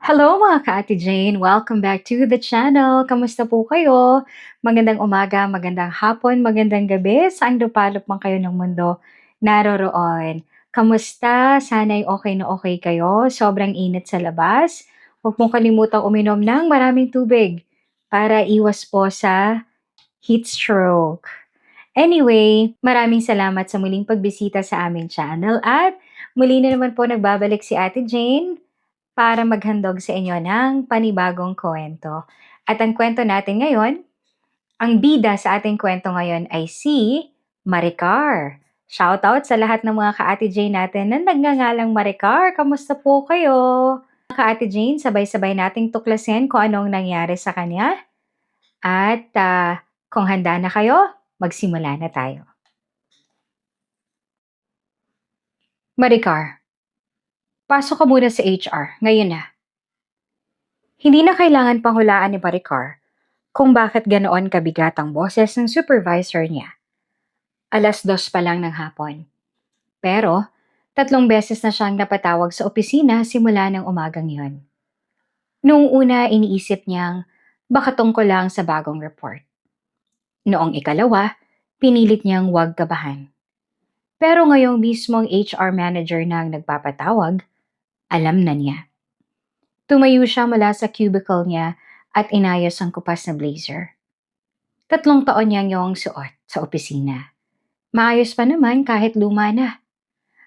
Hello mga ka-Ate Jane! Welcome back to the channel! Kamusta po kayo? Magandang umaga, magandang hapon, magandang gabi, saan lupalop man kayo ng mundo naroroon. Kamusta? Sana'y okay na okay kayo. Sobrang init sa labas. Huwag mong kalimutang uminom ng maraming tubig para iwas po sa heat stroke. Anyway, maraming salamat sa muling pagbisita sa aming channel at muli na naman po nagbabalik si Ate Jane para maghandog sa inyo ng panibagong kwento. At ang kwento natin ngayon, ang bida sa ating kwento ngayon ay si Maricar. Shoutout sa lahat ng mga ka-Ate Jane natin na nagngangalang Maricar. Kamusta po kayo? Ka-Ate Jane, sabay-sabay nating tuklasin kung anong nangyari sa kanya. At kung handa na kayo, magsimula na tayo. Maricar, pasok ka muna sa HR, ngayon na. Hindi na kailangan panghulaan ni Maricar kung bakit ganoon kabigat ang boses ng supervisor niya. 2:00 pa lang ng hapon. Pero, 3 beses na siyang napatawag sa opisina simula ng umagang yon. Noong una, iniisip niyang baka tungkol lang sa bagong report. Noong ikalawa, pinilit niyang huwag kabahan. Pero ngayong mismong HR manager na ang nagpapatawag, alam na niya. Tumayo siya mula sa cubicle niya at inayos ang kupas na blazer. 3 taon niyang yung suot sa opisina. Maayos pa naman kahit luma na.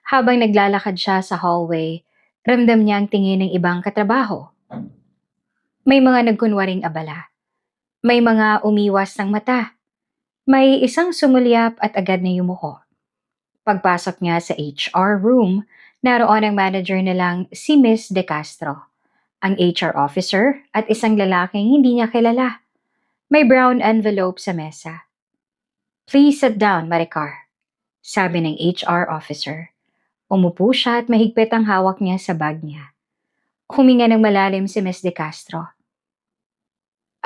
Habang naglalakad siya sa hallway, ramdam niya ang tingin ng ibang katrabaho. May mga nagkunwaring abala. May mga umiwas ng mata. May isang sumulyap at agad na yumuko. Pagpasok niya sa HR room, naroon ang manager nilang si Miss De Castro, ang HR officer at isang lalaking hindi niya kilala. May brown envelope sa mesa. "Please sit down, Maricar," sabi ng HR officer. Umupo siya at mahigpit ang hawak niya sa bag niya. Huminga ng malalim si Miss De Castro.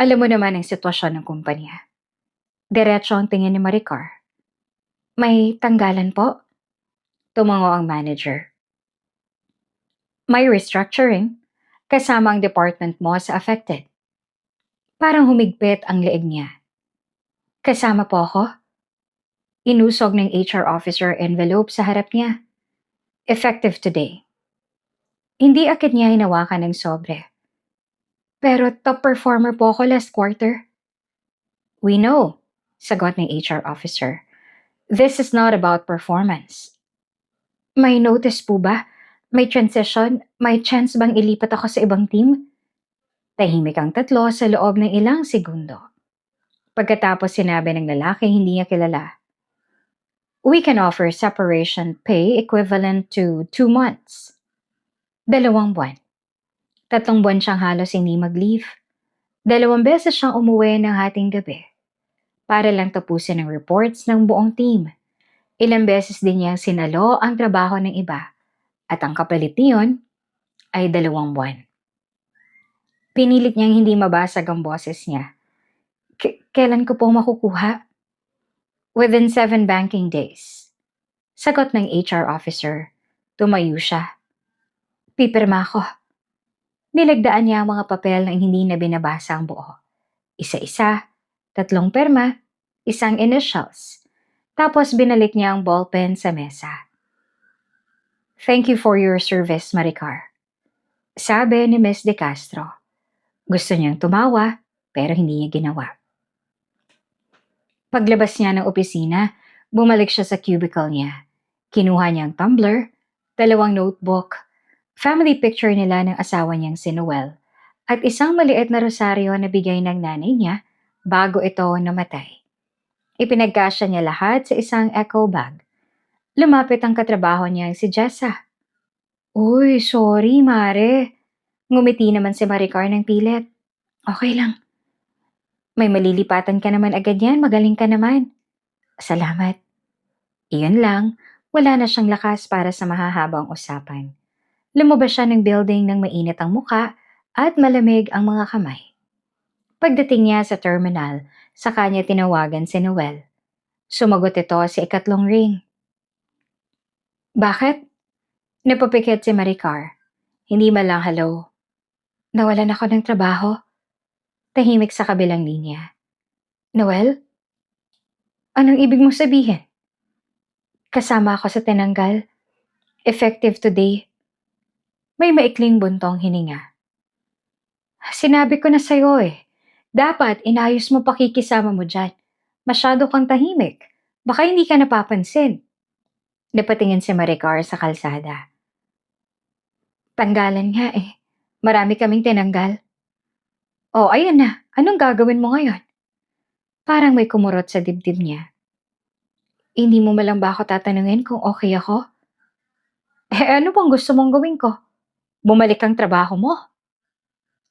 Alam mo naman ang sitwasyon ng kumpanya. Diretso ang tingin ni Maricar. "May tanggalan po?" Tumango ang manager. "May restructuring, kasama ang department mo sa affected." Parang humigpit ang leeg niya. "Kasama po ako?" Inusog ng HR officer envelope sa harap niya. "Effective today." Hindi agad niya hinawakan ng sobre. "Pero top performer po ako last quarter." "We know," sagot ng HR officer. "This is not about performance." "May notice po ba? May transition? May chance bang ilipat ako sa ibang team?" Tahimik ang tatlo sa loob ng ilang segundo. Pagkatapos sinabi ng lalaki hindi niya kilala, "We can offer separation pay equivalent to 2 months." 2 buwan. 3 buwan siyang halos hindi mag-leave. 2 beses siyang umuwi ng hating gabi para lang tapusin ang reports ng buong team. Ilang beses din niyang sinalo ang trabaho ng iba at ang kapalit niyon ay 2 buwan. Pinilit niyang hindi mabasag ang boses niya. Kailan ko po makukuha?" "Within 7 banking days." Sagot ng HR officer. Tumayo siya. "Pipirma ko." Nilagdaan niya ang mga papel na hindi na binabasa ang buo. Isa-isa, 3 perma, isang initials. Tapos binalik niya ang ballpen sa mesa. "Thank you for your service, Maricar," sabi ni Miss De Castro. Gusto niyang tumawa, pero hindi niya ginawa. Paglabas niya ng opisina, bumalik siya sa cubicle niya. Kinuha niya ang tumbler, 2 notebook, family picture nila ng asawa niyang si Noel, at isang maliit na rosaryo na bigay ng nanay niya bago ito namatay. Ipinagkasya niya lahat sa isang echo bag. Lumapit ang katrabaho niyang si Jessa. "Uy, sorry, Mare." Ngumiti naman si Maricar ng pilit. "Okay lang. May malilipatan ka naman agad yan, magaling ka naman." "Salamat." Iyon lang, wala na siyang lakas para sa mahahabang usapan. Lumabas siya ng building ng mainit ang muka at malamig ang mga kamay. Pagdating niya sa terminal, sa kanya tinawagan si Noel. Sumagot ito sa 3 ring. "Bakit?" Napapikit si Maricar. Hindi man lang hello. Nawalan ako ng trabaho. Tahimik sa kabilang linya. Noel, anong ibig mong sabihin? Kasama ako sa tinanggal. Effective today. May maikling buntong hininga. Sinabi ko na sa'yo eh. Dapat inayos mo pakikisama mo dyan. Masyado kang tahimik. Baka hindi ka napapansin. Napatingin si Maricar sa kalsada. Tanggalan nga eh. Marami kaming tinanggal. Oh, ayan na. Anong gagawin mo ngayon? Parang may kumurot sa dibdib niya. Hindi mo malang ba ako tatanungin kung okay ako? Ano bang gusto mong gawin ko? Bumalik ang trabaho mo?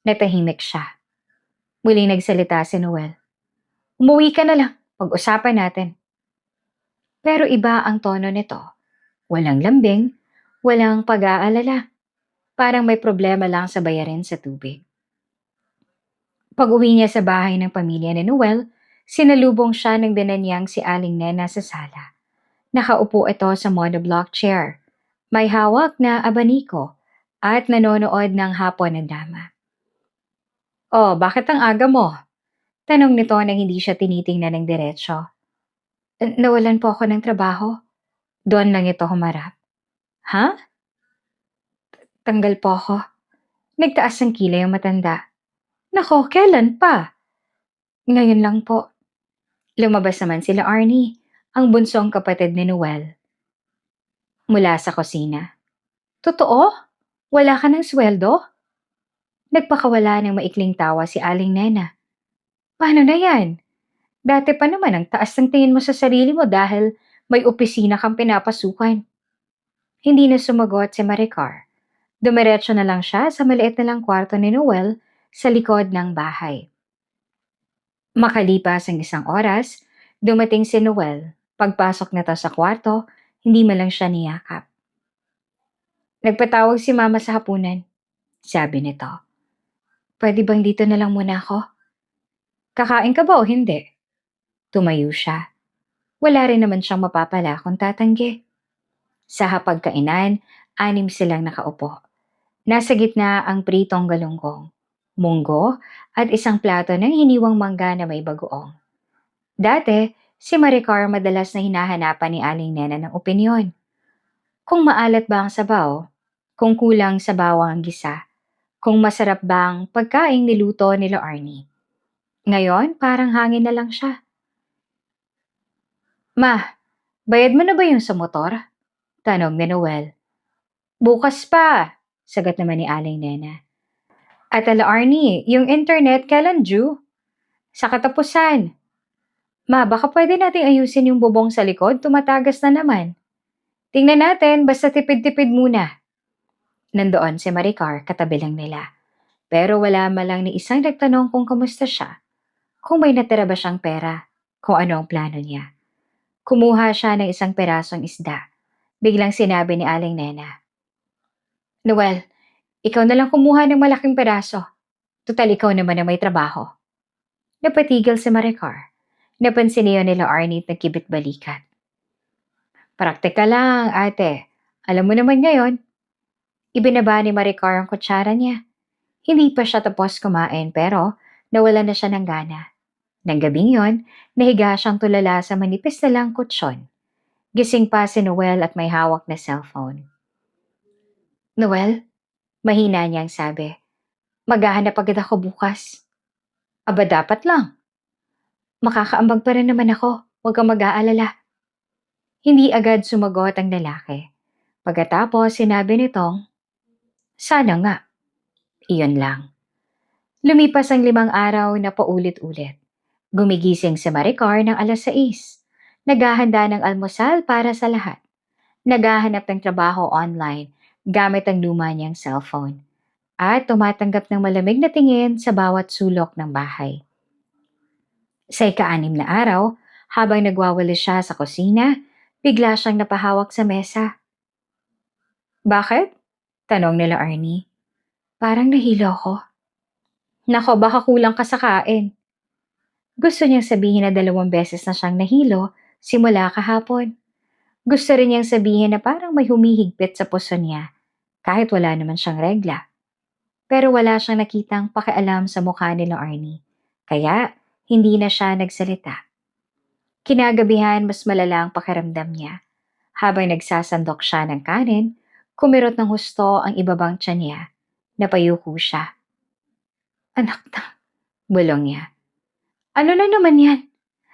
Natahimik siya. Muling nagsalita si Noel. Umuwi ka na lang. Pag-usapan natin. Pero iba ang tono nito. Walang lambing, walang pag-aalala. Parang may problema lang sa bayarin sa tubig. Pag-uwi niya sa bahay ng pamilya ni Noel, sinalubong siya ng binanyang si Aling Nena sa sala. Nakaupo ito sa monoblock chair. May hawak na abaniko at nanonood ng hapon ng dama. Oh, bakit ang aga mo? Tanong nito nang hindi siya tinitingnan ng diretsyo. Nawalan po ako ng trabaho. Doon lang ito humarap. Ha? Tanggal po ako. Nagtaas ng kilay ang matanda. Nako, kailan pa? Ngayon lang po. Lumabas naman sila Arnie, ang bunsong kapatid ni Noel. Mula sa kusina. Totoo? Wala ka ng sweldo? Nagpakawala ng maikling tawa si Aling Nena. Paano na yan? Dati pa naman ang taas ng tingin mo sa sarili mo dahil may opisina kang pinapasukan. Hindi na sumagot si Maricar. Dumiretso na lang siya sa maliit na lang kwarto ni Noel sa likod ng bahay. Makalipas ang isang oras, dumating si Noel. Pagpasok nito sa kwarto, hindi man lang siya niyakap. Nagpatawag si Mama sa hapunan, sabi nito. Pwede bang dito na lang muna ako? Kakain ka ba o hindi? Tumayo siya. Wala rin naman siyang mapapala kung tatanggi. Sa hapagkainan, 6 silang nakaupo. Nasa gitna ang pritong galunggong, munggo at isang plato ng hiniwang mangga na may bagoong. Dati, si Maricar madalas na hinahanapan ni Aling Nena ng opinyon. Kung maalat ba ang sabaw, kung kulang sa bawang ang gisa, kung masarap bang pagkaing niluto nila Arnie. Ngayon, parang hangin na lang siya. Ma, bayad mo na ba yung sa motor? Tanong ni Noel. Bukas pa, sagot naman ni Aling Nena. At ala Arnie, yung internet kailan due? Sa katapusan. Ma, baka pwede nating ayusin yung bubong sa likod, tumatagas na naman. Tingnan natin, basta tipid-tipid muna. Nandoon si Maricar katabi lang nila. Pero wala malang ni isang nagtanong kung kamusta siya, kung may natira ba siyang pera, kung ano ang plano niya. Kumuha siya ng isang perasong isda. Biglang sinabi ni Aling Nena. Noel, ikaw na lang kumuha ng malaking peraso. Tutal ikaw naman ang may trabaho. Napatigil si Maricar. Napansin niyo nila Arnie at nagkibit balikat. Praktika lang, ate. Alam mo naman ngayon. Ibinaba ni Maricar ang kutsara niya. Hindi pa siya tapos kumain pero nawala na siya ng gana. Nang gabing yon, nahiga siyang tulala sa manipis na lang kutsyon. Gising pa si Noel at may hawak na cellphone. Noel, mahina niyang sabi. Maghahanap agad ako bukas. Aba dapat lang. Makakaambag pa rin naman ako, huwag kang mag-aalala. Hindi agad sumagot ang lalaki. Pagkatapos sinabi nitong, sana nga. Iyon lang. Lumipas ang 5 araw na paulit-ulit. Gumigising si Maricar ng 6:00. Naghahanda ng almusal para sa lahat. Naghahanap ng trabaho online gamit ang luma niyang cellphone. At tumatanggap ng malamig na tingin sa bawat sulok ng bahay. Sa ika-6 na araw, habang nagwawalis siya sa kusina, bigla siyang napahawak sa mesa. Bakit? Tanong nila Arnie. Parang nahilo ko. Nako, baka kulang ka sa kain. Gusto niyang sabihin na 2 beses na siyang nahilo simula kahapon. Gusto rin niyang sabihin na parang may humihigpit sa puso niya kahit wala naman siyang regla. pero wala siyang nakitang pakialam sa mukha nila Arnie. Kaya, hindi na siya nagsalita. Kinagabihan, mas malala ang pakiramdam niya. Habang nagsasandok siya ng kanin, kumirot ng husto ang ibabang tiyan niya. Napayuko siya. Anak na, bulong niya. Ano na naman yan?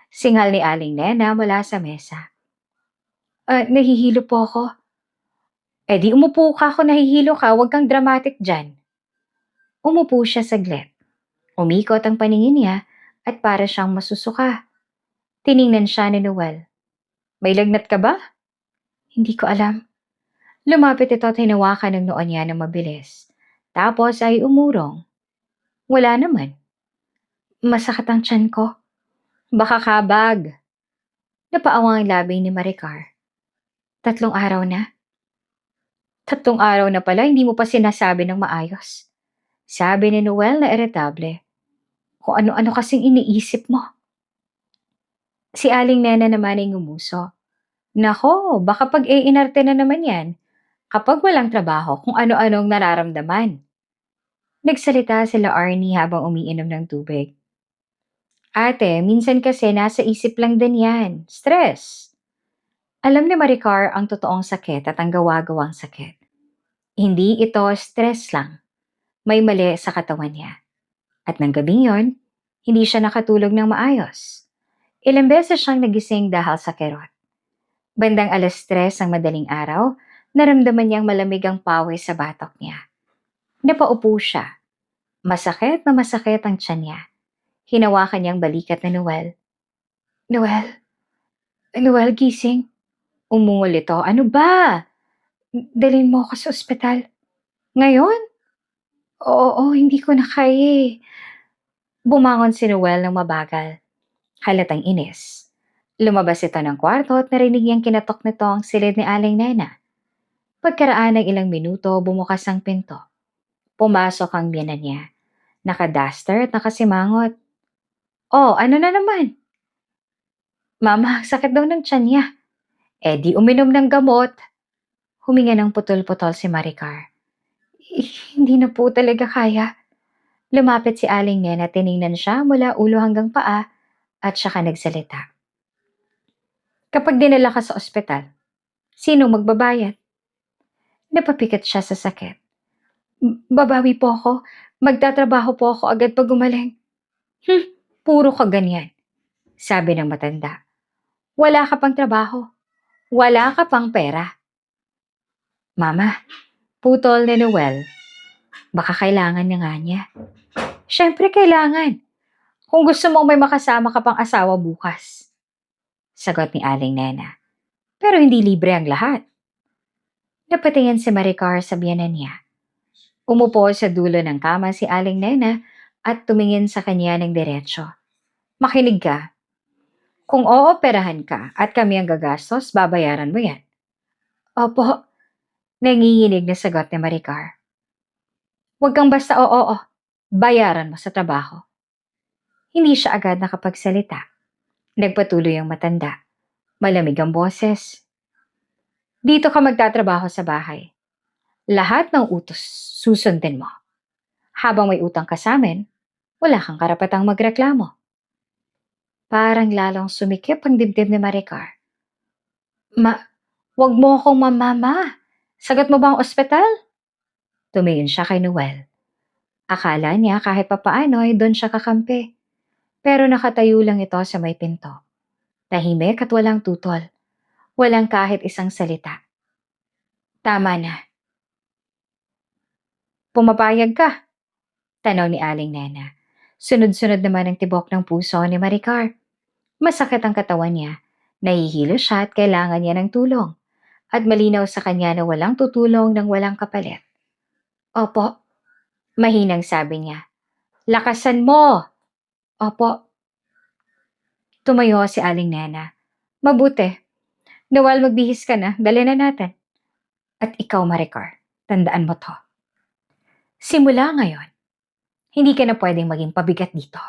Singal ni Aling Nena mula sa mesa. Nahihilo po ako. Di umupo ka kung nahihilo ka, huwag kang dramatic dyan. Umupo siya saglit. Umikot ang paningin niya at para siyang masusuka. Tiningnan siya ni Noel. May lagnat ka ba? Hindi ko alam. Lumapit ito at hinawakan ng noo niya ng mabilis. Tapos ay umurong. Wala naman. Masakit ang tiyan ko. Baka kabag. Napaawang ang labi ni Maricar. 3 araw na. 3 araw na pala, hindi mo pa sinasabi ng maayos. Sabi ni Noel na iritable. Kung ano-ano kasing iniisip mo. Si Aling Nena naman ay ngumuso. Nako, baka pag-iinarte na naman yan. Kapag walang trabaho, kung ano-anong nararamdaman. Nagsalita sila Arnie habang umiinom ng tubig. Ate, minsan kasi nasa isip lang din yan. Stress. Alam ni Maricar ang totoong sakit at ang gawa-gawang sakit. Hindi ito stress lang. May mali sa katawan niya. At ng gabing yon, hindi siya nakatulog ng maayos. Ilang beses siyang nagising dahil sa kerot. Bandang 3:00 ng madaling araw, naramdaman niyang malamig ang pawis sa batok niya. Napaupo siya. Masakit na masakit ang tiyan niya. Hinawakan niyang balikat na Noel. Noel? Noel, gising. Umungol ito. Ano ba? Dalhin mo ako sa ospital. Ngayon? Oo, hindi ko na kaya eh. Bumangon si Noel ng mabagal. Halatang inis. Lumabas ito ng kwarto at narinig niyang kinatok nito ang silid ni Aling Nena. Pagkaraan ng ilang minuto, bumukas ang pinto. Pumasok ang biyanan niya. Naka-duster at nakasimangot. Oh, ano na naman? Mama, sakit daw ng tiyan niya. Di uminom ng gamot. Huminga ng putol-putol si Maricar. Hindi na po talaga kaya. Lumapit si Aling Nena, tiningnan siya mula ulo hanggang paa at saka nagsalita. Kapag dinala ka sa ospital, sino magbabayad? Napapikat siya sa sakit. Babawi po ako. Magtatrabaho po ako agad pag gumaling. Puro ka ganyan, sabi ng matanda. Wala ka pang trabaho. Wala ka pang pera. Mama, putol ni Noel. Baka kailangan niya nga niya. Siyempre kailangan. Kung gusto mong may makasama ka pang asawa bukas. Sagot ni Aling Nena. Pero hindi libre ang lahat. Napatingin si Maricar sa biyanan niya. Umupo sa dulo ng kama si Aling Nena at tumingin sa kanya ng diretsyo. Makinig ka. Kung ooperahan ka at kami ang gagastos, babayaran mo yan. Opo, nanginginig na sagot ni Maricar. Huwag kang basta oo. Bayaran mo sa trabaho. Hindi siya agad nakapagsalita. Nagpatuloy ang matanda. Malamig ang boses. Dito ka magtatrabaho sa bahay. Lahat ng utos susundin mo. Habang may utang ka sa amin, wala kang karapatang magreklamo. Parang lalong sumikip ang dibdib ni Maricar. Wag mo akong mamama. Sagot mo ba ang ospital? Tumingin siya kay Noel. Akala niya kahit papaano ay doon siya kakampi. Pero nakatayo lang ito sa may pinto. Tahimik at walang tutol. Walang kahit isang salita. Tama na. Pumapayag ka? Tanaw ni Aling Nena. Sunod-sunod naman ang tibok ng puso ni Maricar. Masakit ang katawan niya. Nahihilo siya at kailangan niya ng tulong. At malinaw sa kanya na walang tutulong ng walang kapalit. Opo. Mahinang sabi niya. Lakasan mo! Opo. Tumayo si Aling Nena. Mabuti. Noel, magbihis ka na. Dali na natin. At ikaw, Maricar, tandaan mo to. Simula ngayon, hindi ka na pwedeng maging pabigat dito.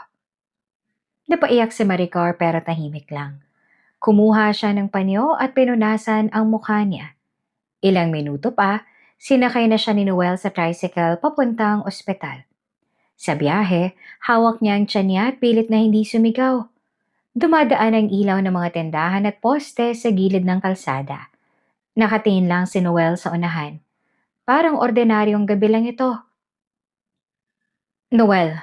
Napaiyak si Maricar pero tahimik lang. Kumuha siya ng panyo at pinunasan ang mukha niya. Ilang minuto pa, Sinakay na siya ni Noel sa tricycle papuntang ospital. Sa biyahe, hawak niya ang tiyan niya at pilit na hindi sumigaw. Dumadaan ang ilaw ng mga tindahan at poste sa gilid ng kalsada. Nakatingin lang si Noel sa unahan. Parang ordinaryong gabi lang ito. Noel,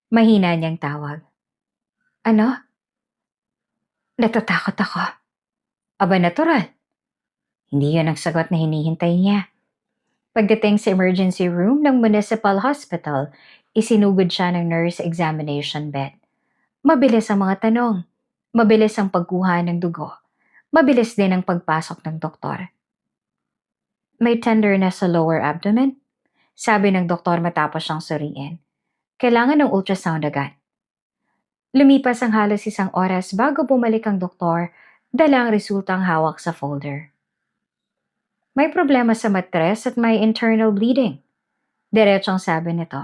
mahina niyang tawag. Ano? Natatakot ako. Aba natural. Hindi yun ang sagot na hinihintay niya. Pagdating sa emergency room ng municipal hospital, isinugod siya ng nurse examination bed. Mabilis ang mga tanong. Mabilis ang pagkuha ng dugo. Mabilis din ang pagpasok ng doktor. May tenderness sa lower abdomen? Sabi ng doktor matapos siyang suriin. Kailangan ng ultrasound agad. Lumipas ang halos isang oras bago bumalik ang doktor, dala ang resultang hawak sa folder. May problema sa matres at may internal bleeding. Diretsong sabi nito.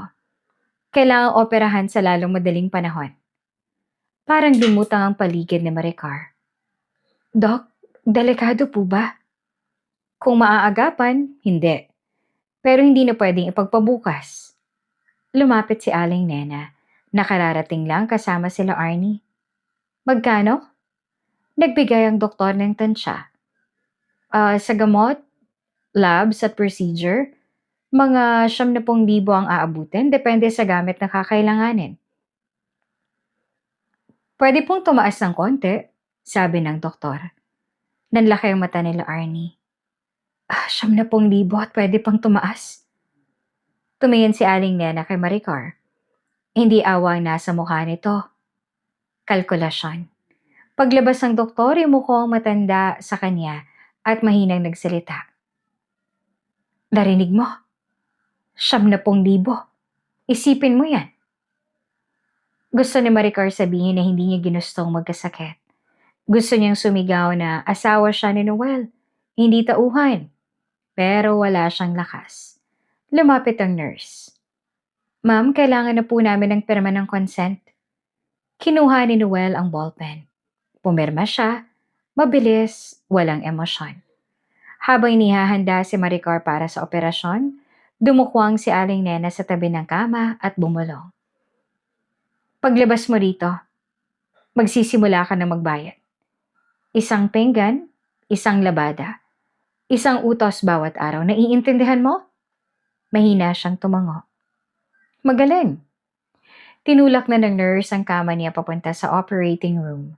Kailangang operahan sa lalong madaling panahon. Parang lumutang ang paligid ni Maricar. Dok, delikado po ba? Kung maaagapan, hindi. Pero hindi na pwedeng ipagpabukas. Lumapit si Aling Nena. Nakararating lang kasama sila Arnie. Magkano? Nagbigay ang doktor ng tansya. Sa gamot, labs at procedure, mga 70,000 ang aabutin depende sa gamit na kakailanganin. Pwede pong tumaas ng konti, sabi ng doktor. Nanlaki ang mata nila Arnie. 70,000 at pwede pang tumaas. Tumingin si Aling Nena kay Maricar. Hindi awa ang nasa mukha nito. Kalkulasyon. Paglabas ng doktor, imuko ang matanda sa kanya at mahinang nagsalita. Narinig mo? 70,000. Isipin mo yan. Gusto ni Maricar sabihin na hindi niya ginustong magkasakit. Gusto niyang sumigaw na asawa siya ni Noel, hindi tauhan. Pero wala siyang lakas. Lumapit ang nurse. Ma'am, kailangan na po namin ng pirma ng consent. Kinuha ni Noel ang ballpen. Pumirma siya, mabilis, walang emosyon. Habang inihahanda si Maricar para sa operasyon, dumukwang si Aling Nena sa tabi ng kama at bumulong. Paglabas mo rito, magsisimula ka na magbayad. Isang pinggan, isang labada, isang utos bawat araw. Naiintindihan mo? Mahina siyang tumango. Magaling. Tinulak na ng nurse ang kama niya papunta sa operating room.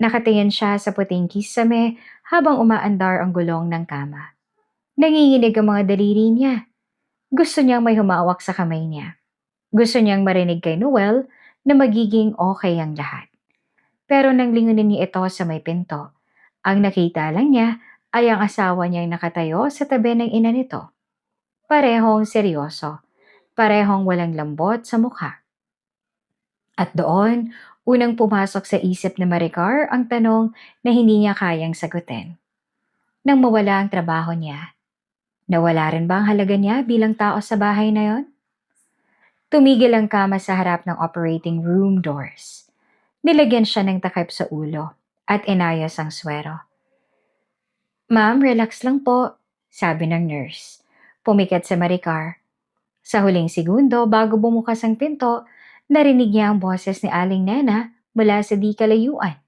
Nakatingin siya sa puting kisame habang umaandar ang gulong ng kama. Nanginginig ang mga daliri niya. Gusto niyang may humawak sa kamay niya. Gusto niyang marinig kay Noel na magiging okay ang lahat. Pero nang lingunin niya ito sa may pinto, ang nakita lang niya ay ang asawa niyang nakatayo sa tabi ng ina nito. Parehong seryoso, parehong walang lambot sa mukha. At doon, unang pumasok sa isip ni Maricar ang tanong na hindi niya kayang sagutin. Nang mawala ang trabaho niya, nawala rin ba ang halaga niya bilang tao sa bahay na yon? Tumigil ang kama sa harap ng operating room doors. Nilagyan siya ng takip sa ulo at inayos ang swero. Ma'am, relax lang po, sabi ng nurse. Pumikat sa Maricar. Sa huling segundo bago bumukas ang pinto, narinig niya ang boses ni Aling Nena mula sa di kalayuan.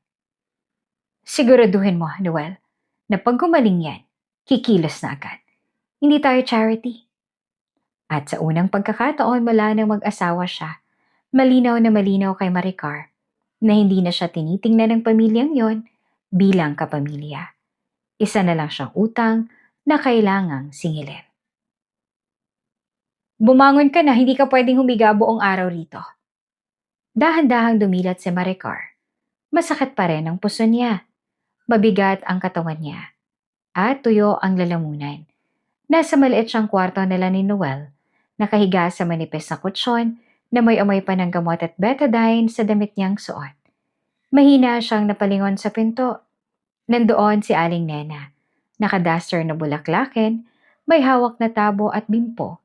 Siguraduhin mo, Noel, na pag gumaling yan, kikilos na agad. Hindi tayo charity. At sa unang pagkakataon mula nang mag-asawa siya, malinaw na malinaw kay Maricar na hindi na siya tinitingnan ng pamilyang yon bilang kapamilya. Isa na lang siyang utang na kailangang singilin. Bumangon ka na, hindi ka pwedeng humiga buong araw rito. Dahan-dahang dumilat si Maricar. Masakit pa rin ang puso niya. Mabigat ang katawan niya. At tuyo ang lalamunan. Nasa maliit siyang kwarto nila ni Noel, nakahiga sa manipis na kutsyon na may amoy pa ng gamot at betadine sa damit niyang suot. Mahina siyang napalingon sa pinto. Nandoon si Aling Nena. Nakadaster na bulaklakin, may hawak na tabo at bimpo.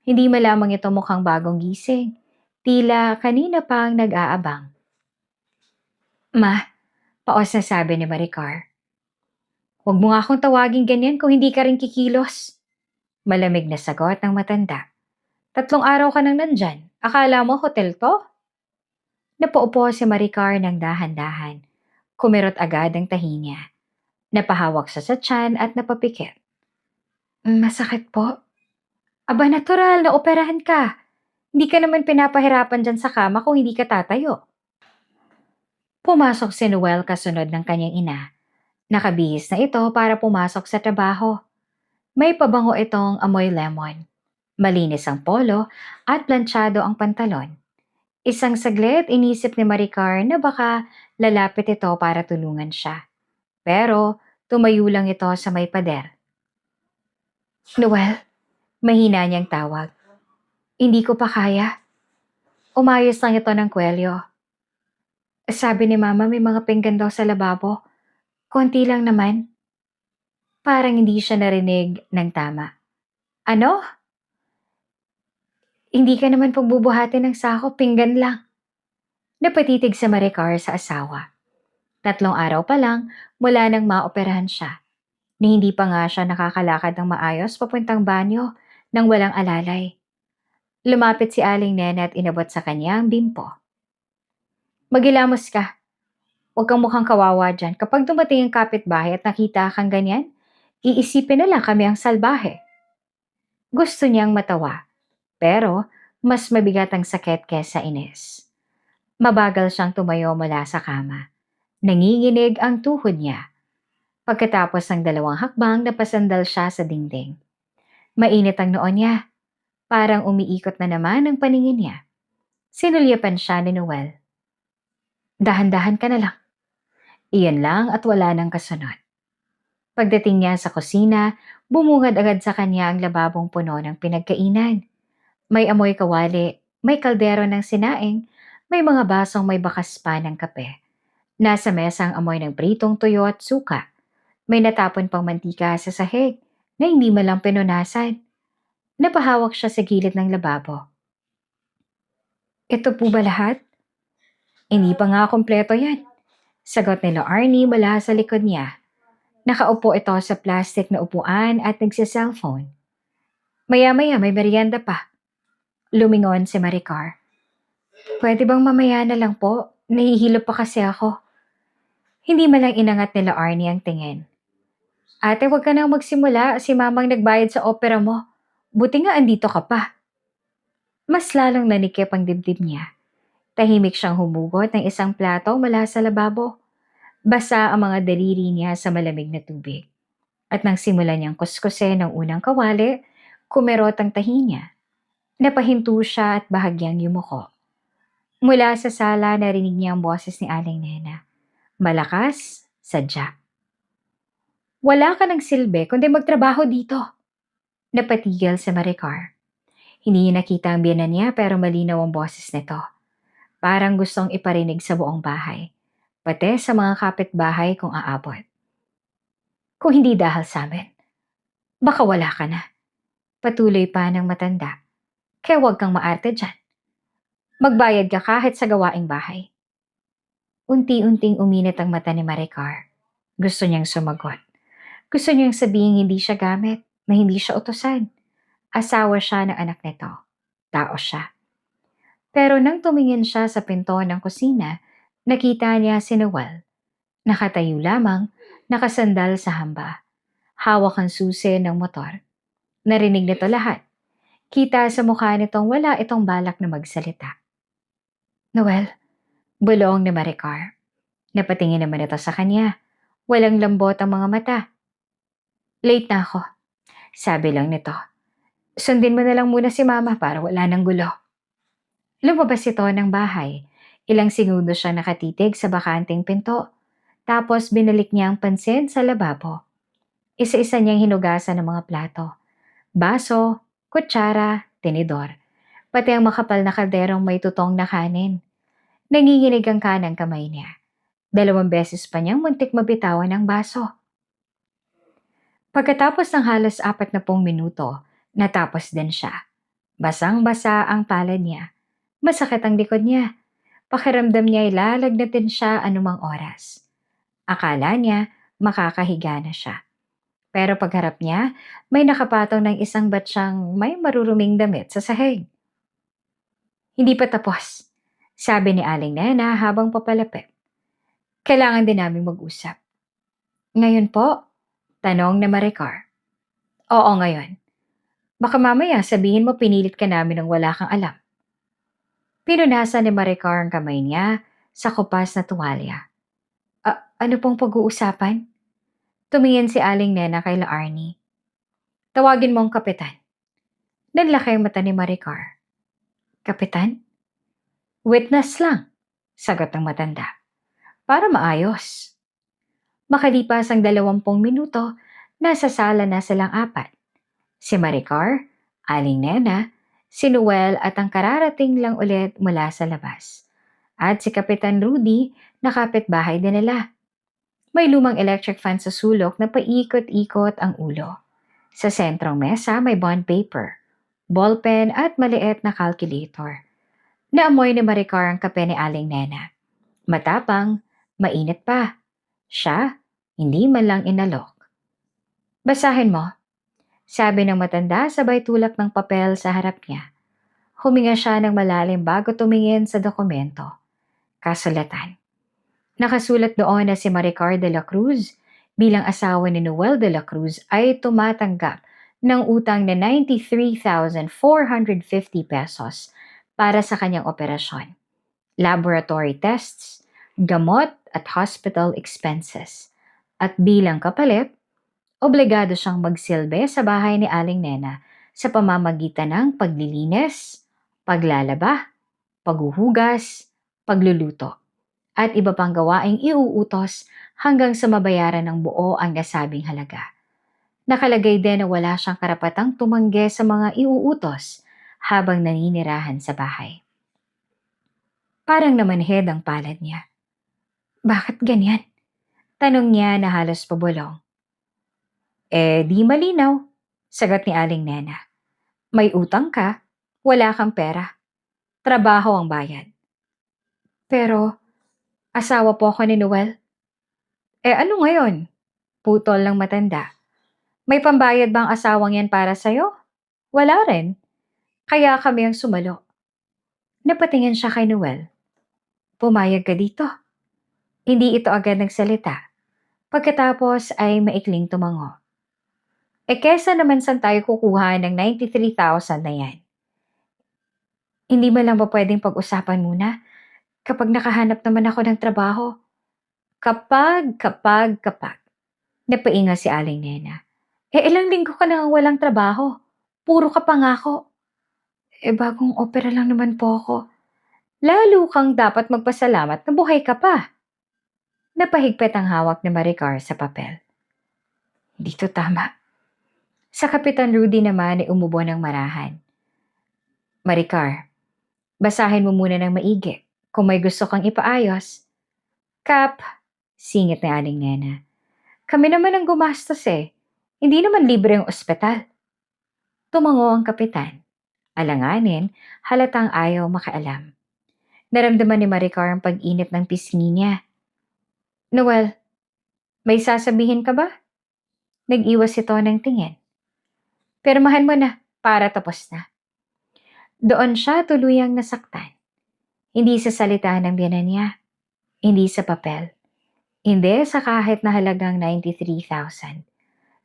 Hindi malamang ito mukhang bagong gising. Tila kanina pang nag-aabang. Ma, paos na sabi ni Maricar. Huwag mo nga akong tawagin ganyan kung hindi ka rin kikilos. Malamig na sagot ng matanda. 3 araw ka nang nandyan. Akala mo hotel to? Napaupo si Maricar ng dahan-dahan. Kumirot agad ang tahi niya. Napahawak siya sa tiyan at napapikit. Masakit po. Aba, natural na operahan ka. Hindi ka naman pinapahirapan dyan sa kama kung hindi ka tatayo. Pumasok si Noel kasunod ng kanyang ina. Nakabihis na ito para pumasok sa trabaho. May pabango itong amoy lemon. Malinis ang polo at planchado ang pantalon. Isang saglit inisip ni Maricar na baka lalapit ito para tulungan siya. Pero tumayo lang ito sa may pader. Noel, mahina niyang tawag. Hindi ko pa kaya. Umayos lang ito ng kwelyo. Sabi ni Mama may mga pinggan daw sa lababo. Konti lang naman. Parang hindi siya narinig ng tama. Ano? Hindi ka naman pagbubuhatin ng sako, pinggan lang. Napatitig sa Maricar sa asawa. 3 araw pa lang mula nang maoperahan siya. Ni hindi pa nga siya nakakalakad ng maayos papuntang banyo nang walang alalay. Lumapit si Aling Nena at inabot sa kanya ang bimpo. Magilamos ka. Huwag kang mukhang kawawa dyan. Kapag dumating ang kapitbahay at nakita kang ganyan, iisipin na lang kami ang salbahe. Gusto niyang matawa, pero mas mabigat ang sakit kesa inis. Mabagal siyang tumayo mula sa kama. Nanginginig ang tuhod niya. Pagkatapos ng 2 hakbang, napasandal siya sa dingding. Mainit ang noon niya. Parang umiikot na naman ang paningin niya. Sinulyapan siya ni Noel. Dahan-dahan ka na lang. Iyan lang at wala nang kasunod. Pagdating niya sa kusina, bumungad agad sa kanya ang lababong puno ng pinagkainan. May amoy kawali, may kaldero ng sinaing, may mga basong may bakas pa ng kape. Nasa mesa ang amoy ng pritong tuyo at suka. May natapon pang mantika sa sahig na hindi malang pinunasan. Napahawak siya sa gilid ng lababo. Ito po ba lahat? Hindi pa nga kompleto yan. Sagot nila Arnie mula sa likod niya. Nakaupo ito sa plastic na upuan at nagsa-cellphone. Maya-maya may merienda pa. Lumingon si Maricar. Pwede bang mamaya na lang po? Nahihilo pa kasi ako. Hindi malang inangat nila Arnie ang tingin. Ate, huwag ka nang magsimula. Si Mamang nagbayad sa opera mo. Buti nga andito ka pa. Mas lalong nanikip ang dibdib niya. Tahimik siyang humugot ng isang plato mula sa lababo. Basa ang mga daliri niya sa malamig na tubig. At nang simulan niyang kuskusin ng unang kawali, kumerot ang tahi niya. Napahinto siya at bahagyang yumuko. Mula sa sala narinig niya ang boses ni Aling Nena. Malakas, sadya. Wala ka ng silbi kundi magtrabaho dito. Napatigil si Maricar. Hindi niya nakita ang biyanan niya pero malinaw ang boses nito. Parang gustong iparinig sa buong bahay. Pati sa mga kapitbahay kung aabot. Kung hindi dahil sa amin, baka wala ka na. Patuloy pa ng matanda. Kaya huwag kang maarte dyan. Magbayad ka kahit sa gawaing bahay. Unti-unting uminit ang mata ni Maricar. Gusto niyang sumagot. Gusto niyang sabihin hindi siya gamit, na hindi siya utusan. Asawa siya ng anak nito. Tao siya. Pero nang tumingin siya sa pinto ng kusina, nakita niya si Noel. Nakatayo lamang, nakasandal sa hamba. Hawak ang susi ng motor. Narinig nito lahat. Kita sa mukha nitong wala itong balak na magsalita. Noel, bulong ni Maricar. Napatingin naman ito sa kanya. Walang lambot ang mga mata. Late na ako, sabi lang nito. Sundin mo na lang muna si Mama para wala nang gulo. Lumabas ito ng bahay. Ilang segundo siya nakatitig sa bakanting pinto. Tapos binalik niya ang pansin sa lababo. Isa-isa niyang hinugasan ng mga plato. Baso, kutsara, tinidor. Pati ang makapal na kalderong may tutong na kanin. Nanginginig ang kanang kamay niya. 2 beses pa niyang muntik mabitawan ang baso. Pagkatapos ng halos 40 minuto, natapos din siya. Basang-basa ang palad niya. Masakit ang likod niya. Pakiramdam niya ay lalagnatin siya anumang oras. Akala niya makakahiga na siya. Pero pagharap niya, may nakapatong ng isang batsyang may maruruming damit sa sahig. Hindi pa tapos, sabi ni Aling Nena habang papalapit. Kailangan din namin mag-usap. Ngayon po? Tanong ni Maricar. Oo, ngayon. Baka mamaya sabihin mo pinilit ka namin ng wala kang alam. Pinunasan ni Maricar ang kamay niya sa kupas na tuwalya. Ano pong pag-uusapan? Tumingin si Aling Nena kay La Arnie. Tawagin mo ang kapitan. Nanlaki ang mata ni Maricar. Kapitan? Witness lang, sagot ng matanda. Para maayos. Makalipas ang 20 minuto, nasa sala na silang apat. Si Maricar, Aling Nena, si Noel at ang kararating lang ulit mula sa labas. At si Kapitan Rudy na kapitbahay din nila. May lumang electric fan sa sulok na paikot-ikot ang ulo. Sa sentrong mesa may bond paper, ballpen at maliit na calculator. Naamoy ni Maricar ang kape ni Aling Nena. Matapang, mainit pa. Siya, hindi man lang inalok. Basahin mo, sabi ng matanda sabay tulak ng papel sa harap niya. Huminga siya ng malalim bago tumingin sa dokumento. Kasulatan. Nakasulat doon na si Maricar de la Cruz bilang asawa ni Noel de la Cruz ay tumatanggap ng utang na 93,450 pesos para sa kanyang operasyon, laboratory tests, gamot at hospital expenses. At bilang kapalit, obligado siyang magsilbi sa bahay ni Aling Nena sa pamamagitan ng paglilinis, paglalaba, paghuhugas, pagluluto, at iba pang gawaing iuutos hanggang sa mabayaran ng buo ang nasabing halaga. Nakalagay din na wala siyang karapatang tumanggi sa mga iuutos habang naninirahan sa bahay. Parang namanhid ang palad niya. Bakit ganyan? Tanong niya na halos pabulong. Di malinaw, sagot ni Aling Nena. May utang ka, wala kang pera. Trabaho ang bayad. Pero, asawa po ako ni Noel. Ano ngayon? Putol ng matanda. May pambayad bang asawang yan para sa'yo? Wala rin. Kaya kami ang sumalo. Napatingin siya kay Noel. Pumayag ka dito. Hindi ito agad nagsalita. Pagkatapos ay maikling tumango. Kesa naman saan tayo kukuha ng 93,000 na yan? Hindi ba lang ba pwedeng pag-usapan muna? Kapag nakahanap naman ako ng trabaho. Kapag. Napainga si Aling Nena. Ilang linggo ka nang walang trabaho. Puro ka pangako. Bagong opera lang naman po ako. Lalo kang dapat magpasalamat na buhay ka pa. Napahigpit ang hawak ni Maricar sa papel. Dito tama. Sa Kapitan Rudy naman ay umubo ng marahan. Maricar, basahin mo muna ng maigi kung may gusto kang ipaayos. Kap, singit ni Aling Nena. Kami naman ang gumastos eh. Hindi naman libre ang ospital. Tumango ang kapitan. Alanganin, halatang ayaw makaalam. Naramdaman ni Maricar ang pag-init ng pisngi niya. Noel, may sasabihin ka ba? Nag-iwas ito ng tingin. Pirmahan mo na, para tapos na. Doon siya tuluyang nasaktan. Hindi sa salita ng biyanan niya. Hindi sa papel. Hindi sa kahit na halagang 93,000.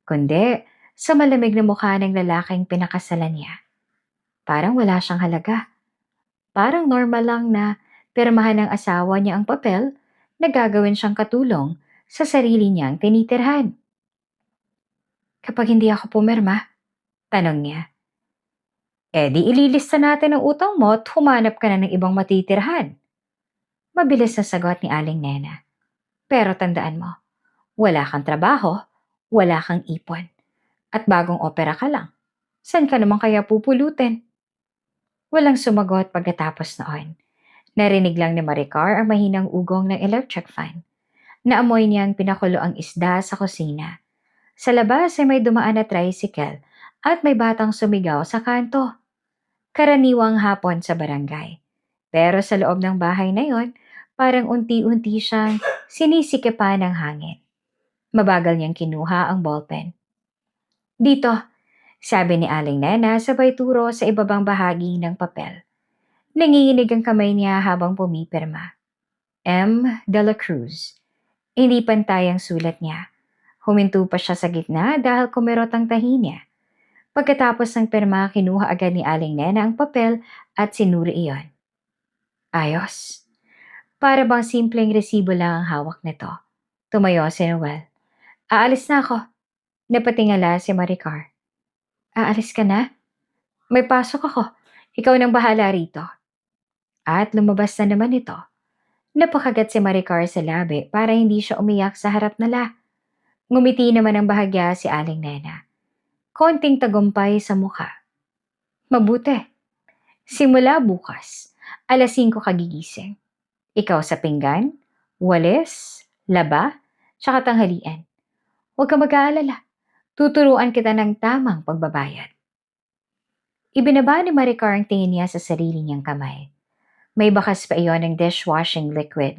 Kundi sa malamig na mukha ng lalaking pinakasalan niya. Parang wala siyang halaga. Parang normal lang na pirmahan ng asawa niya ang papel na gagawin siyang katulong sa sarili niyang tinitirhan. Kapag hindi ako pumirma, tanong niya. Di ililista natin ang utang mo at humanap ka na ng ibang matitirhan. Mabilis na sagot ni Aling Nena. Pero tandaan mo, wala kang trabaho, wala kang ipon, at bagong opera ka lang. San ka naman kaya pupulutin? Walang sumagot pagkatapos noon. Narinig lang ni Maricar ang mahinang ugong ng electric fan. Naamoy niyang pinakulo ang isda sa kusina. Sa labas ay may dumaan na tricycle at may batang sumigaw sa kanto. Karaniwang hapon sa barangay. Pero sa loob ng bahay na yon, parang unti-unti siyang sinisikipan ng hangin. Mabagal niyang kinuha ang ballpen. Dito, sabi ni Aling Nena sabay turo sa ibabang bahagi ng papel. Nanginginig ang kamay niya habang pumipirma. M. De La Cruz. Hindi pantay ang sulat niya. Huminto pa siya sa gitna dahil kumirot ang tahi niya. Pagkatapos ng pirma, kinuha agad ni Aling Nena ang papel at sinuri iyon. Ayos. Para bang simpleng resibo lang ang hawak nito. Tumayo si Noel. Aalis na ako. Napatingala si Maricar. Aalis ka na? May pasok ako. Ikaw nang bahala rito. At lumabas na naman ito. Napakagat si Maricar sa labi para hindi siya umiyak sa harap nila. Ngumiti naman ang bahagya si Aling Nena. Konting tagumpay sa mukha. Mabuti. Simula bukas, 5:00 kagigising. Ikaw sa pinggan, walis, laba, tsaka tanghalian. Huwag ka mag-aalala. Tuturuan kita ng tamang pagbabayad. Ibinaba ni Maricar ang tingin niya sa sarili niyang kamay. May bakas pa iyon ng dishwashing liquid.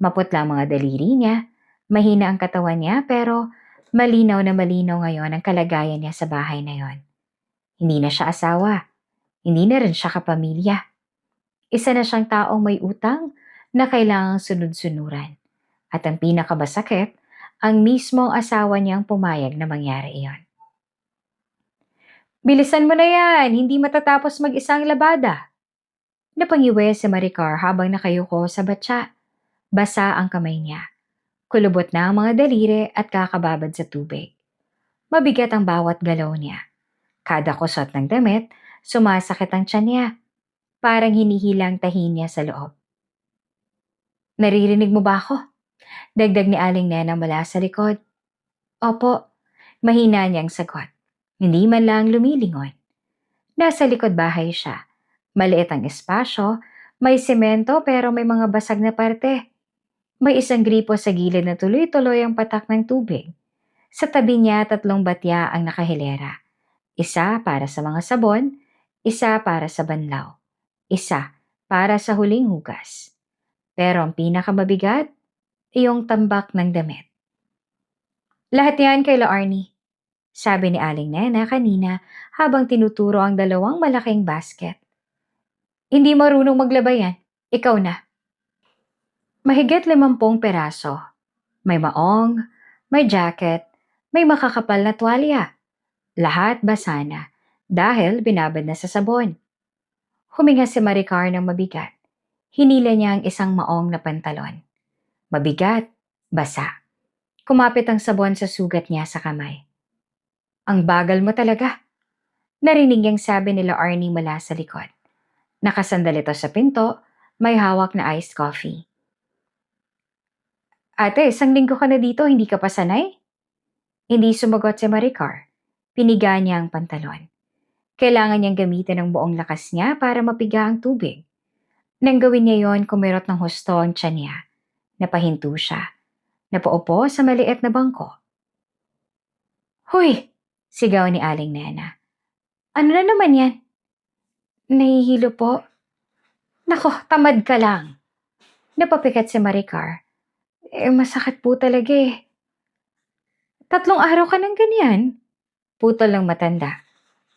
Maputla ang mga daliri niya, mahina ang katawan niya pero malinaw na malinaw ngayon ang kalagayan niya sa bahay na yon. Hindi na siya asawa. Hindi na rin siya kapamilya. Isa na siyang taong may utang na kailangang sunod-sunuran. At ang pinakabasakit, ang mismong asawa niyang pumayag na mangyari iyon. Bilisan mo na yan, hindi matatapos mag-isang labada. Napangiwi si Maricar habang nakayuko sa batya. Basa ang kamay niya. Kulubot na ang mga daliri at kakababad sa tubig. Mabigat ang bawat galaw niya. Kada kusot ng damit, sumasakit ang tiyan niya. Parang hinihilang tahi niya sa loob. Naririnig mo ba ako? Dagdag ni Aling Nena mula sa likod. Opo, mahina niyang sagot. Hindi man lang lumilingon. Nasa likod bahay siya. Maliit ang espasyo, may semento pero may mga basag na parte. May isang gripo sa gilid na tuloy-tuloy ang patak ng tubig. Sa tabi niya 3 batya ang nakahilera. Isa para sa mga sabon, isa para sa banlaw, isa para sa huling hugas. Pero ang pinakamabigat, iyong tambak ng damit. Lahat yan kay Arnie, sabi ni Aling Nena kanina habang tinuturo ang 2 malaking basket. Hindi marunong maglaba yan, ikaw na. Mahigit 50 peraso. May maong, may jacket, may makakapal na tuwalya. Lahat basa na dahil binabad na sa sabon. Huminga si Maricar ng mabigat. Hinila niya ang isang maong na pantalon. Mabigat, basa. Kumapit ang sabon sa sugat niya sa kamay. Ang bagal mo talaga. Narinig niyang sabi nila Arnie mula sa likod. Nakasandal ito sa pinto, may hawak na iced coffee. Ate, 1 linggo ka na dito, hindi ka pa sanay? Hindi sumagot si Maricar. Piniga niya ang pantalon. Kailangan niyang gamitin ang buong lakas niya para mapiga ang tubig. Nang gawin niya yon, kumirot ng husto ang tiyan niya. Napahinto siya. Napaupo sa maliit na bangko. Huy! Sigaw ni Aling Nena. Ano na naman yan? Nahihilo po. Nako, tamad ka lang. Napapikat si Maricar. Masakit po talaga eh. 3 araw ka ng ganyan. Putol ng matanda.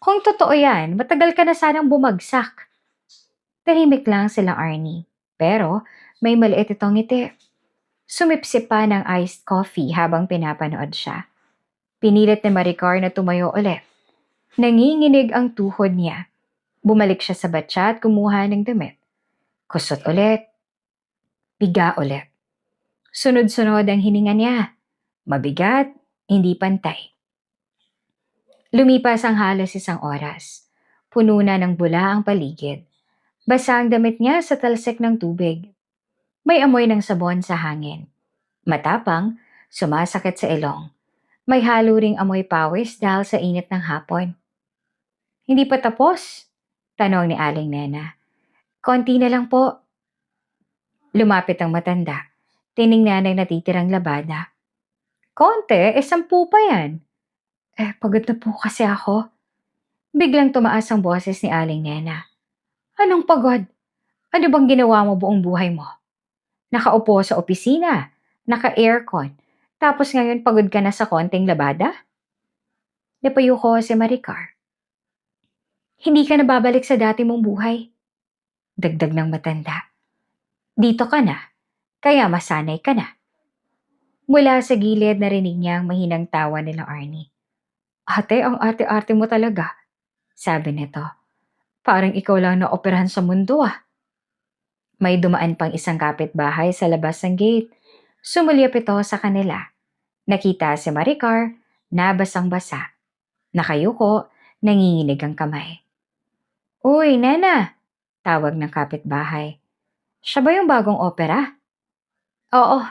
Kung totoo yan, matagal ka na sanang bumagsak. Tahimik lang sila Arnie. Pero may maliit itong ngiti. Sumipsip pa ng iced coffee habang pinapanood siya. Pinilit ni Maricar na tumayo ulit. Nanginginig ang tuhod niya. Bumalik siya sa batya at kumuha ng damit. Kusot ulit. Piga ulit. Sunod-sunod ang hininga niya. Mabigat, hindi pantay. Lumipas ang halos 1 oras. Puno na ng bula ang paligid. Basa ang damit niya sa talsik ng tubig. May amoy ng sabon sa hangin. Matapang, sumasakit sa ilong. May halo ring amoy pawis dahil sa init ng hapon. Hindi pa tapos? Tanong ni Aling Nena. Konti na lang po. Lumapit ang matanda. Tiningnan ang natitirang labada. Konti? 10 pa yan. Pagod na po kasi ako. Biglang tumaas ang boses ni Aling Nena. Anong pagod? Ano bang ginawa mo buong buhay mo? Nakaupo sa opisina, naka-aircon, tapos ngayon pagod ka na sa konting labada? Napayuko si Maricar. Hindi ka na babalik sa dati mong buhay. Dagdag ng matanda. Dito ka na, kaya masanay ka na. Mula sa gilid narinig niya ang mahinang tawa nila Arnie. Ate, ang ate-ate mo talaga, sabi nito. Parang ikaw lang na operahan sa mundo ah. May dumaan pang isang kapitbahay sa labas ng gate. Sumulyap ito sa kanila. Nakita si Maricar na basang-basa. Nakayuko, nanginginig ang kamay. Uy, Nena! Tawag ng kapitbahay. Siya ba yung bagong opera? Oo,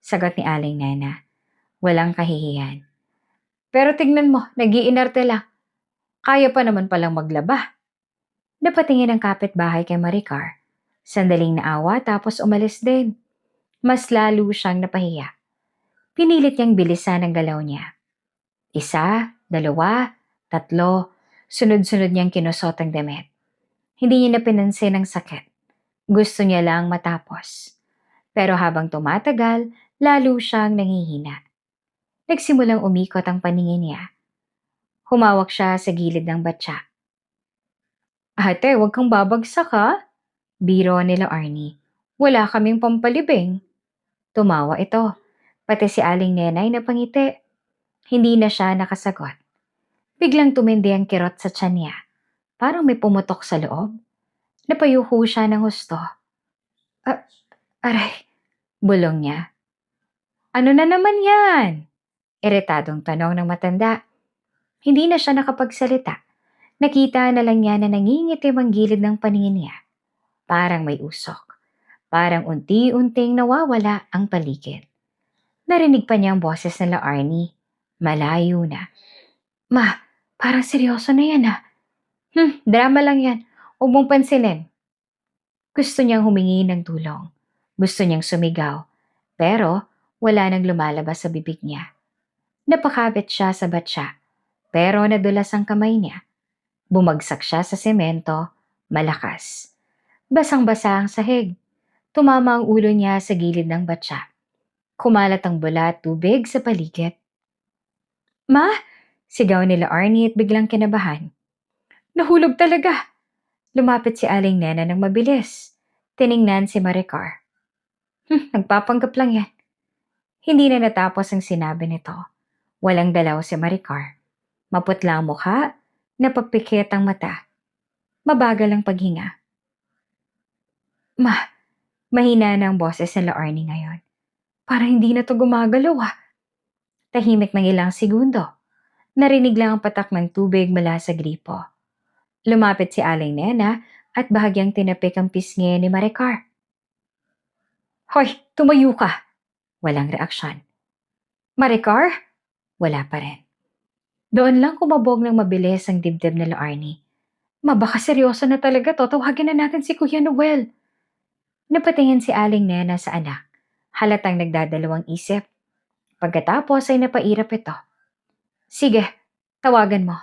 sagot ni Aling Nena. Walang kahihiyan. Pero tignan mo, nag-iinarte lang. Kaya pa naman palang maglaba. Napatingin ang kapitbahay kay Maricar. Sandaling naawa tapos umalis din. Mas lalo siyang napahiya. Pinilit niyang bilisan ang galaw niya. Isa, dalawa, tatlo, sunod-sunod niyang kinusot ang damit. Hindi niya napinansin ang sakit. Gusto niya lang matapos. Pero habang tumatagal, lalo siyang nanghihina. Nagsimulang umikot ang paningin niya. Humawak siya sa gilid ng batya. Ate, huwag kang babagsak ha? Biro nila Arnie. Wala kaming pampalibing. Tumawa ito. Pati si Aling Nenay napangiti. Hindi na siya nakasagot. Biglang tumindi ang kirot sa tiyan niya. Parang may pumutok sa loob. Napayuko siya ng husto. Aray, bulong niya. Ano na naman yan? Iritadong tanong ng matanda. Hindi na siya nakapagsalita. Nakita na lang niya na nangingitim ang gilid ng paningin niya. Parang may usok. Parang unti-unting nawawala ang paligid. Narinig pa niya ang boses nila Arnie. Malayo na. Ma, parang seryoso na yan ah. Drama lang yan. Huwag mong pansinin. Gusto niyang humingi ng tulong. Gusto niyang sumigaw. Pero wala nang lumalabas sa bibig niya. Napakabit siya sa batya. Pero nadulas ang kamay niya. Bumagsak siya sa semento. Malakas. Basang-basa ang sahig. Tumama ang ulo niya sa gilid ng batya. Kumalat ang bula at tubig sa paligid. Ma! Sigaw nila Arnie at biglang kinabahan. Nahulog talaga! Lumapit si Aling Nena ng mabilis. Tiningnan si Maricar. Nagpapanggap lang yan. Hindi na natapos ang sinabi nito. Walang dalaw si Maricar. Maputla ang mukha, napapikit ang mata. Mabagal ang paghinga. Ma, mahina na ang boses nila Arnie ngayon. Parang hindi na to gumagalaw ah. Tahimik ng ilang segundo. Narinig lang ang patak ng tubig mula sa gripo. Lumapit si Aling Nena at bahagyang tinapik ang pisngi ni Maricar. Hoy, tumayo ka! Walang reaksyon. Maricar? Wala pa rin. Doon lang kumabog ng mabilis ang dibdib nila Arnie. Baka seryoso na talaga to, tawagin na natin si Kuya Noel. Napatingin si Aling Nena sa anak. Halatang nagdadalawang isip. Pagkatapos ay napairap ito. Sige, tawagan mo.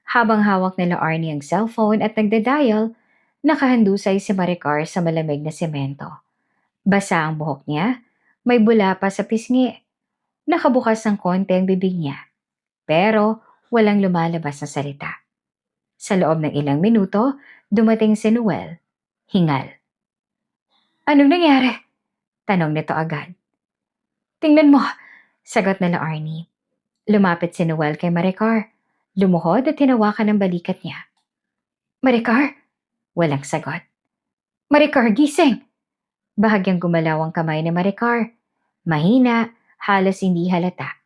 Habang hawak nila Arnie ang cellphone at nagda-dial, nakahandusay si Maricar sa malamig na semento. Basa ang buhok niya, may bula pa sa pisngi. Nakabukas ng konti ang bibig niya, pero walang lumalabas na salita. Sa loob ng ilang minuto, dumating si Noel. Hingal. Anong nangyari? Tanong nito agad. Tingnan mo, sagot nila Arnie. Lumapit si Noel kay Maricar. Lumuhod at tinawakan ng balikat niya. Maricar? Walang sagot. Maricar, gising! Bahagyang gumalaw ang kamay ni Maricar. Mahina, halos hindi halata.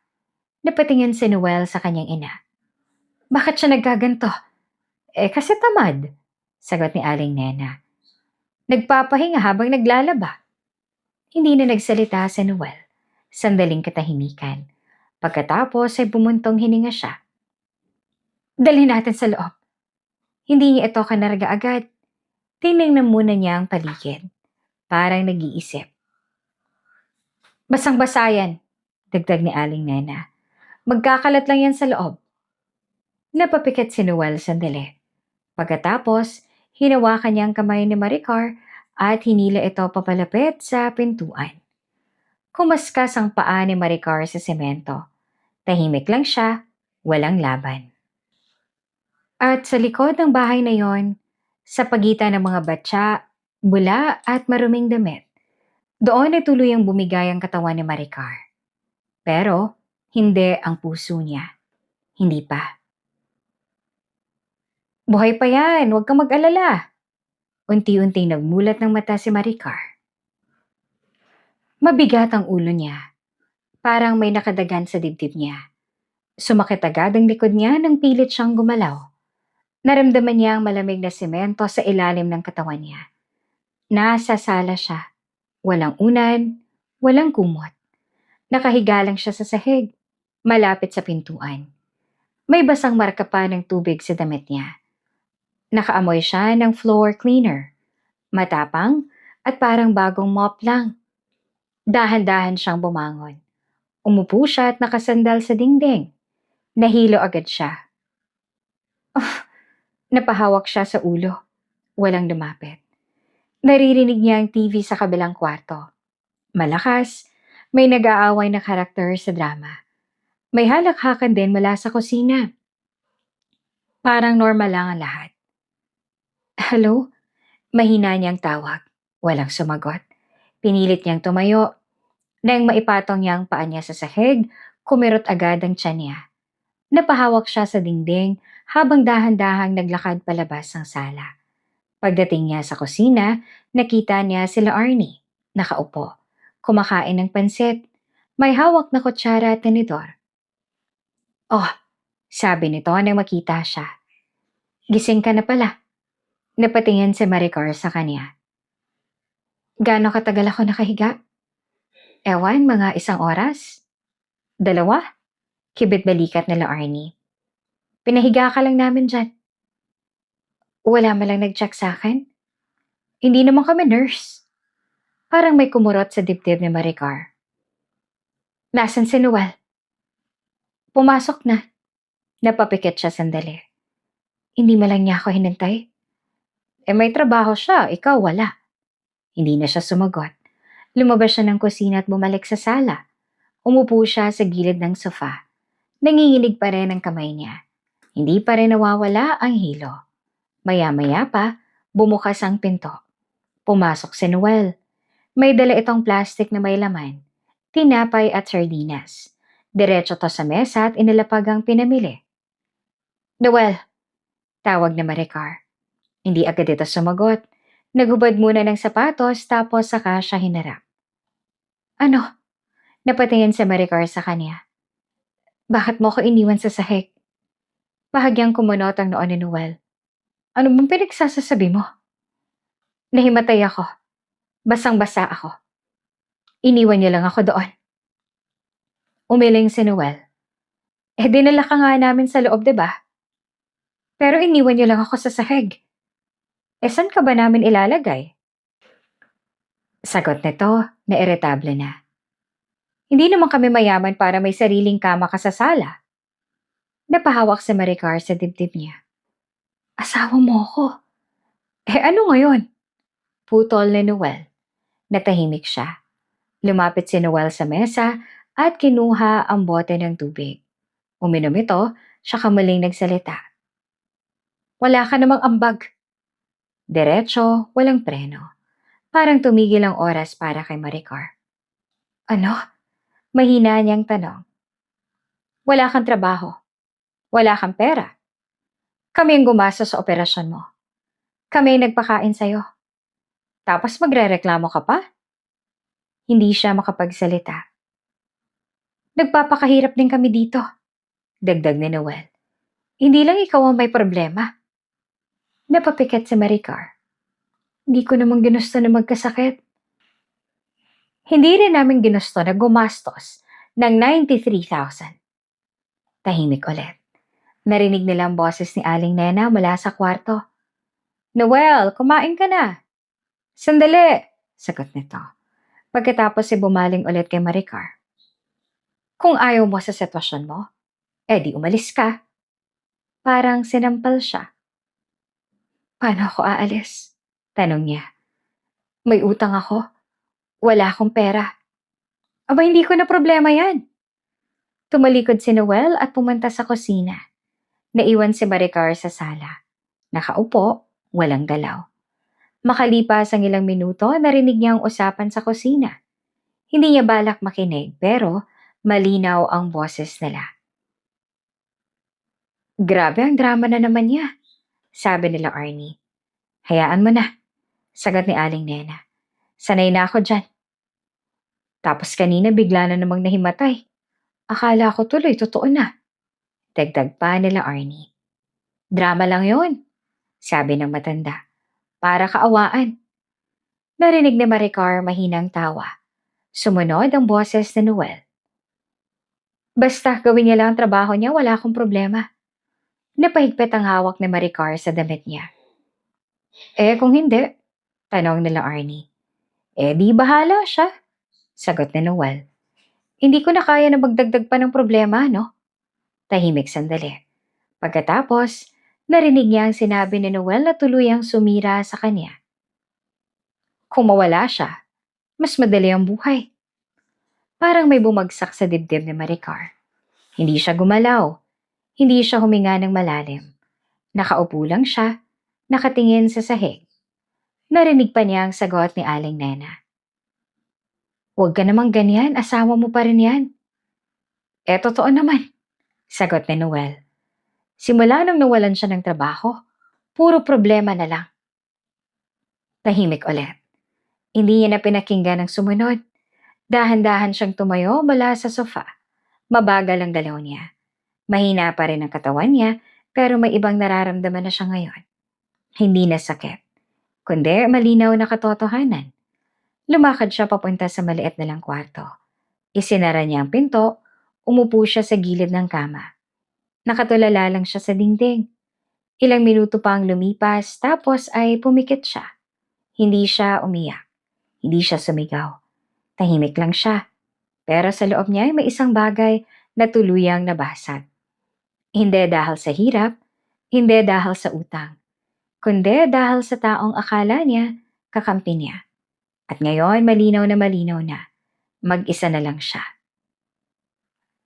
Napatingin si Noel sa kanyang ina. Bakit siya nagkaganto? Kasi tamad, sagot ni Aling Nena. Nagpapahinga habang naglalaba. Hindi na nagsalita si Noel. Sandaling katahimikan. Pagkatapos ay bumuntong hininga siya. Dalhin natin sa loob. Hindi niya ito kanarga agad. Tinignan muna niya ang paligid. Parang nag-iisip. Basang-basa yan, dagdag ni Aling Nena. Magkakalat lang yan sa loob. Napapikit si Noel sandali. Pagkatapos, hinawakan niya ang kamay ni Maricar at hinila ito papalapit sa pintuan. Kumaskas ang paa ni Maricar sa semento. Tahimik lang siya, walang laban. At sa likod ng bahay na yon, sa pagitan ng mga batya, bula at maruming damit, doon ay tuluyang bumigay ang katawan ni Maricar. Pero, hindi ang puso niya. Hindi pa. Buhay pa yan, huwag kang mag-alala. Unti-unting nagmulat ng mata si Maricar. Mabigat ang ulo niya. Parang may nakadagan sa dibdib niya. Sumakit agad ang likod niya nang pilit siyang gumalaw. Naramdaman niya ang malamig na semento sa ilalim ng katawan niya. Nasa sala siya. Walang unan, walang kumot. Nakahiga lang siya sa sahig, malapit sa pintuan. May basang marka pa ng tubig sa damit niya. Nakaamoy siya ng floor cleaner. Matapang at parang bagong mop lang. Dahan-dahan siyang bumangon. Umupo siya at nakasandal sa dingding. Nahilo agad siya. Napahawak siya sa ulo. Walang lumapit. Naririnig niya ang TV sa kabilang kwarto. Malakas, may nag-aaway na karakter sa drama. May halakhakan din mula sa kusina. Parang normal lang ang lahat. Hello? Mahina niyang tawag. Walang sumagot. Pinilit niyang tumayo. Nang maipatong niya ang paa niya sa sahig, kumirot agad ang tiyan niya. Napahawak siya sa dingding habang dahan-dahang naglakad palabas ng sala. Pagdating niya sa kusina, nakita niya sila Arnie, nakaupo, kumakain ng pansit, may hawak na kutsara at tenedor. Oh, sabi nito nang makita siya. Gising ka na pala. Napatingin si Maricar sa kanya. Gaano katagal ako nakahiga? Ewan, mga 1 oras? 2? Kibit balikat nila Arnie. Pinahiga ka lang namin dyan. Wala malang nag-check sa akin? Hindi naman kami nurse. Parang may kumurot sa dibdib ni Maricar. Nasaan si Noel? Pumasok na. Napapikit siya sandali. Hindi malang niya ako hinintay. May trabaho siya, ikaw wala. Hindi na siya sumagot. Lumabas siya ng kusina at bumalik sa sala. Umupo siya sa gilid ng sofa. Nanginginig pa rin ang kamay niya. Hindi pa rin nawawala ang hilo. Maya-maya pa, bumukas ang pinto. Pumasok si Noel. May dala itong plastic na may laman, tinapay at sardinas. Diretso to sa mesa at inilapag ang pinamili. Noel, tawag na Maricar. Hindi agad ito sumagot. Naghubad muna ng sapatos tapos saka siya hinarap. Ano? Napatingin si Maricar sa kanya. Bakit mo ko iniwan sa sahig? Bahagyang kumunot ang noon ni Noel. Ano bang pinagsasasabi mo? Nahimatay ako. Basang-basa ako. Iniwan niyo lang ako doon. Umiling si Noel. Dinala ka nga namin sa loob, diba? Pero iniwan niyo lang ako sa sahig. Saan ka ba namin ilalagay? Sagot nito na iritable na. Hindi naman kami mayaman para may sariling kama ka sa sala. Napahawak si Maricar sa dibdib niya. Asawa mo ko. Ano ngayon? Putol ni Noel. Natahimik siya. Lumapit si Noel sa mesa at kinuha ang bote ng tubig. Uminom ito, siya muling nagsalita. Wala ka namang ambag. Diretso, walang preno. Parang tumigil ang oras para kay Maricar. Ano? Mahina niyang tanong. Wala kang trabaho. Wala kang pera. Kami ang gumastos sa operasyon mo. Kami ang nagpakain sa'yo. Tapos magrereklamo ka pa? Hindi siya makapagsalita. Nagpapakahirap din kami dito. Dagdag ni Noel. Hindi lang ikaw ang may problema. Napapikit si Maricar. Hindi ko namang ginusto na magkasakit. Hindi rin namin ginusto na gumastos ng 93,000. Tahimik ulit. Narinig nila ang boses ni Aling Nena mula sa kwarto. Noel, kumain ka na. Sandali, sagot nito. Pagkatapos bumaling ulit kay Maricar. Kung ayaw mo sa sitwasyon mo, di umalis ka. Parang sinampal siya. Paano ako aalis? Tanong niya. May utang ako. Wala akong pera. Aba, hindi ko na problema yan. Tumalikod si Noel at pumunta sa kusina. Naiwan si Maricar sa sala. Nakaupo, walang galaw. Makalipas ang ilang minuto, narinig niya ang usapan sa kusina. Hindi niya balak makinig pero malinaw ang boses nila. Grabe ang drama na naman niya, sabi nila Arnie. Hayaan mo na, sagot ni Aling Nena. Sanay na ako dyan. Tapos kanina bigla na namang nahimatay. Akala ko tuloy totoo na. Dagdag pa nila Arnie. Drama lang yon, sabi ng matanda. Para kaawaan. Narinig ni Maricar mahinang tawa. Sumunod ang boses ni Noel. Basta gawin niya lang ang trabaho niya, wala akong problema. Napahigpit ang hawak ni Maricar sa damit niya. Kung hindi, tanong nila Arnie. Di bahala siya, sagot ni Noel. Hindi ko na kaya na magdagdag pa ng problema, no? Tahimik sandali. Pagkatapos, narinig niya ang sinabi ni Noel na tuluyang sumira sa kanya. Kung mawala siya, mas madali ang buhay. Parang may bumagsak sa dibdib ni Maricar. Hindi siya gumalaw. Hindi siya huminga ng malalim. Nakaupo lang siya, nakatingin sa sahig. Narinig pa niya ang sagot ni Aling Nena. Huwag ka namang ganyan, asawa mo pa rin yan. Totoo naman, sagot ni Noel. Simula nung nawalan siya ng trabaho, puro problema na lang. Tahimik ulit. Hindi niya na pinakinggan ang sumunod. Dahan-dahan siyang tumayo mula sa sofa. Mabagal ang galaw niya. Mahina pa rin ang katawan niya, pero may ibang nararamdaman na siya ngayon. Hindi na sakit, kundi malinaw na katotohanan. Lumakad siya papunta sa maliit na lang kwarto. Isinara niya ang pinto, umupo siya sa gilid ng kama. Nakatulala lang siya sa dingding. Ilang minuto pa ang lumipas, tapos ay pumikit siya. Hindi siya umiyak. Hindi siya sumigaw. Tahimik lang siya. Pero sa loob niya ay may isang bagay na tuluyang nabasag. Hindi dahil sa hirap, hindi dahil sa utang, kundi dahil sa taong akala niya kakampi niya. At ngayon malinaw na mag-isa na lang siya.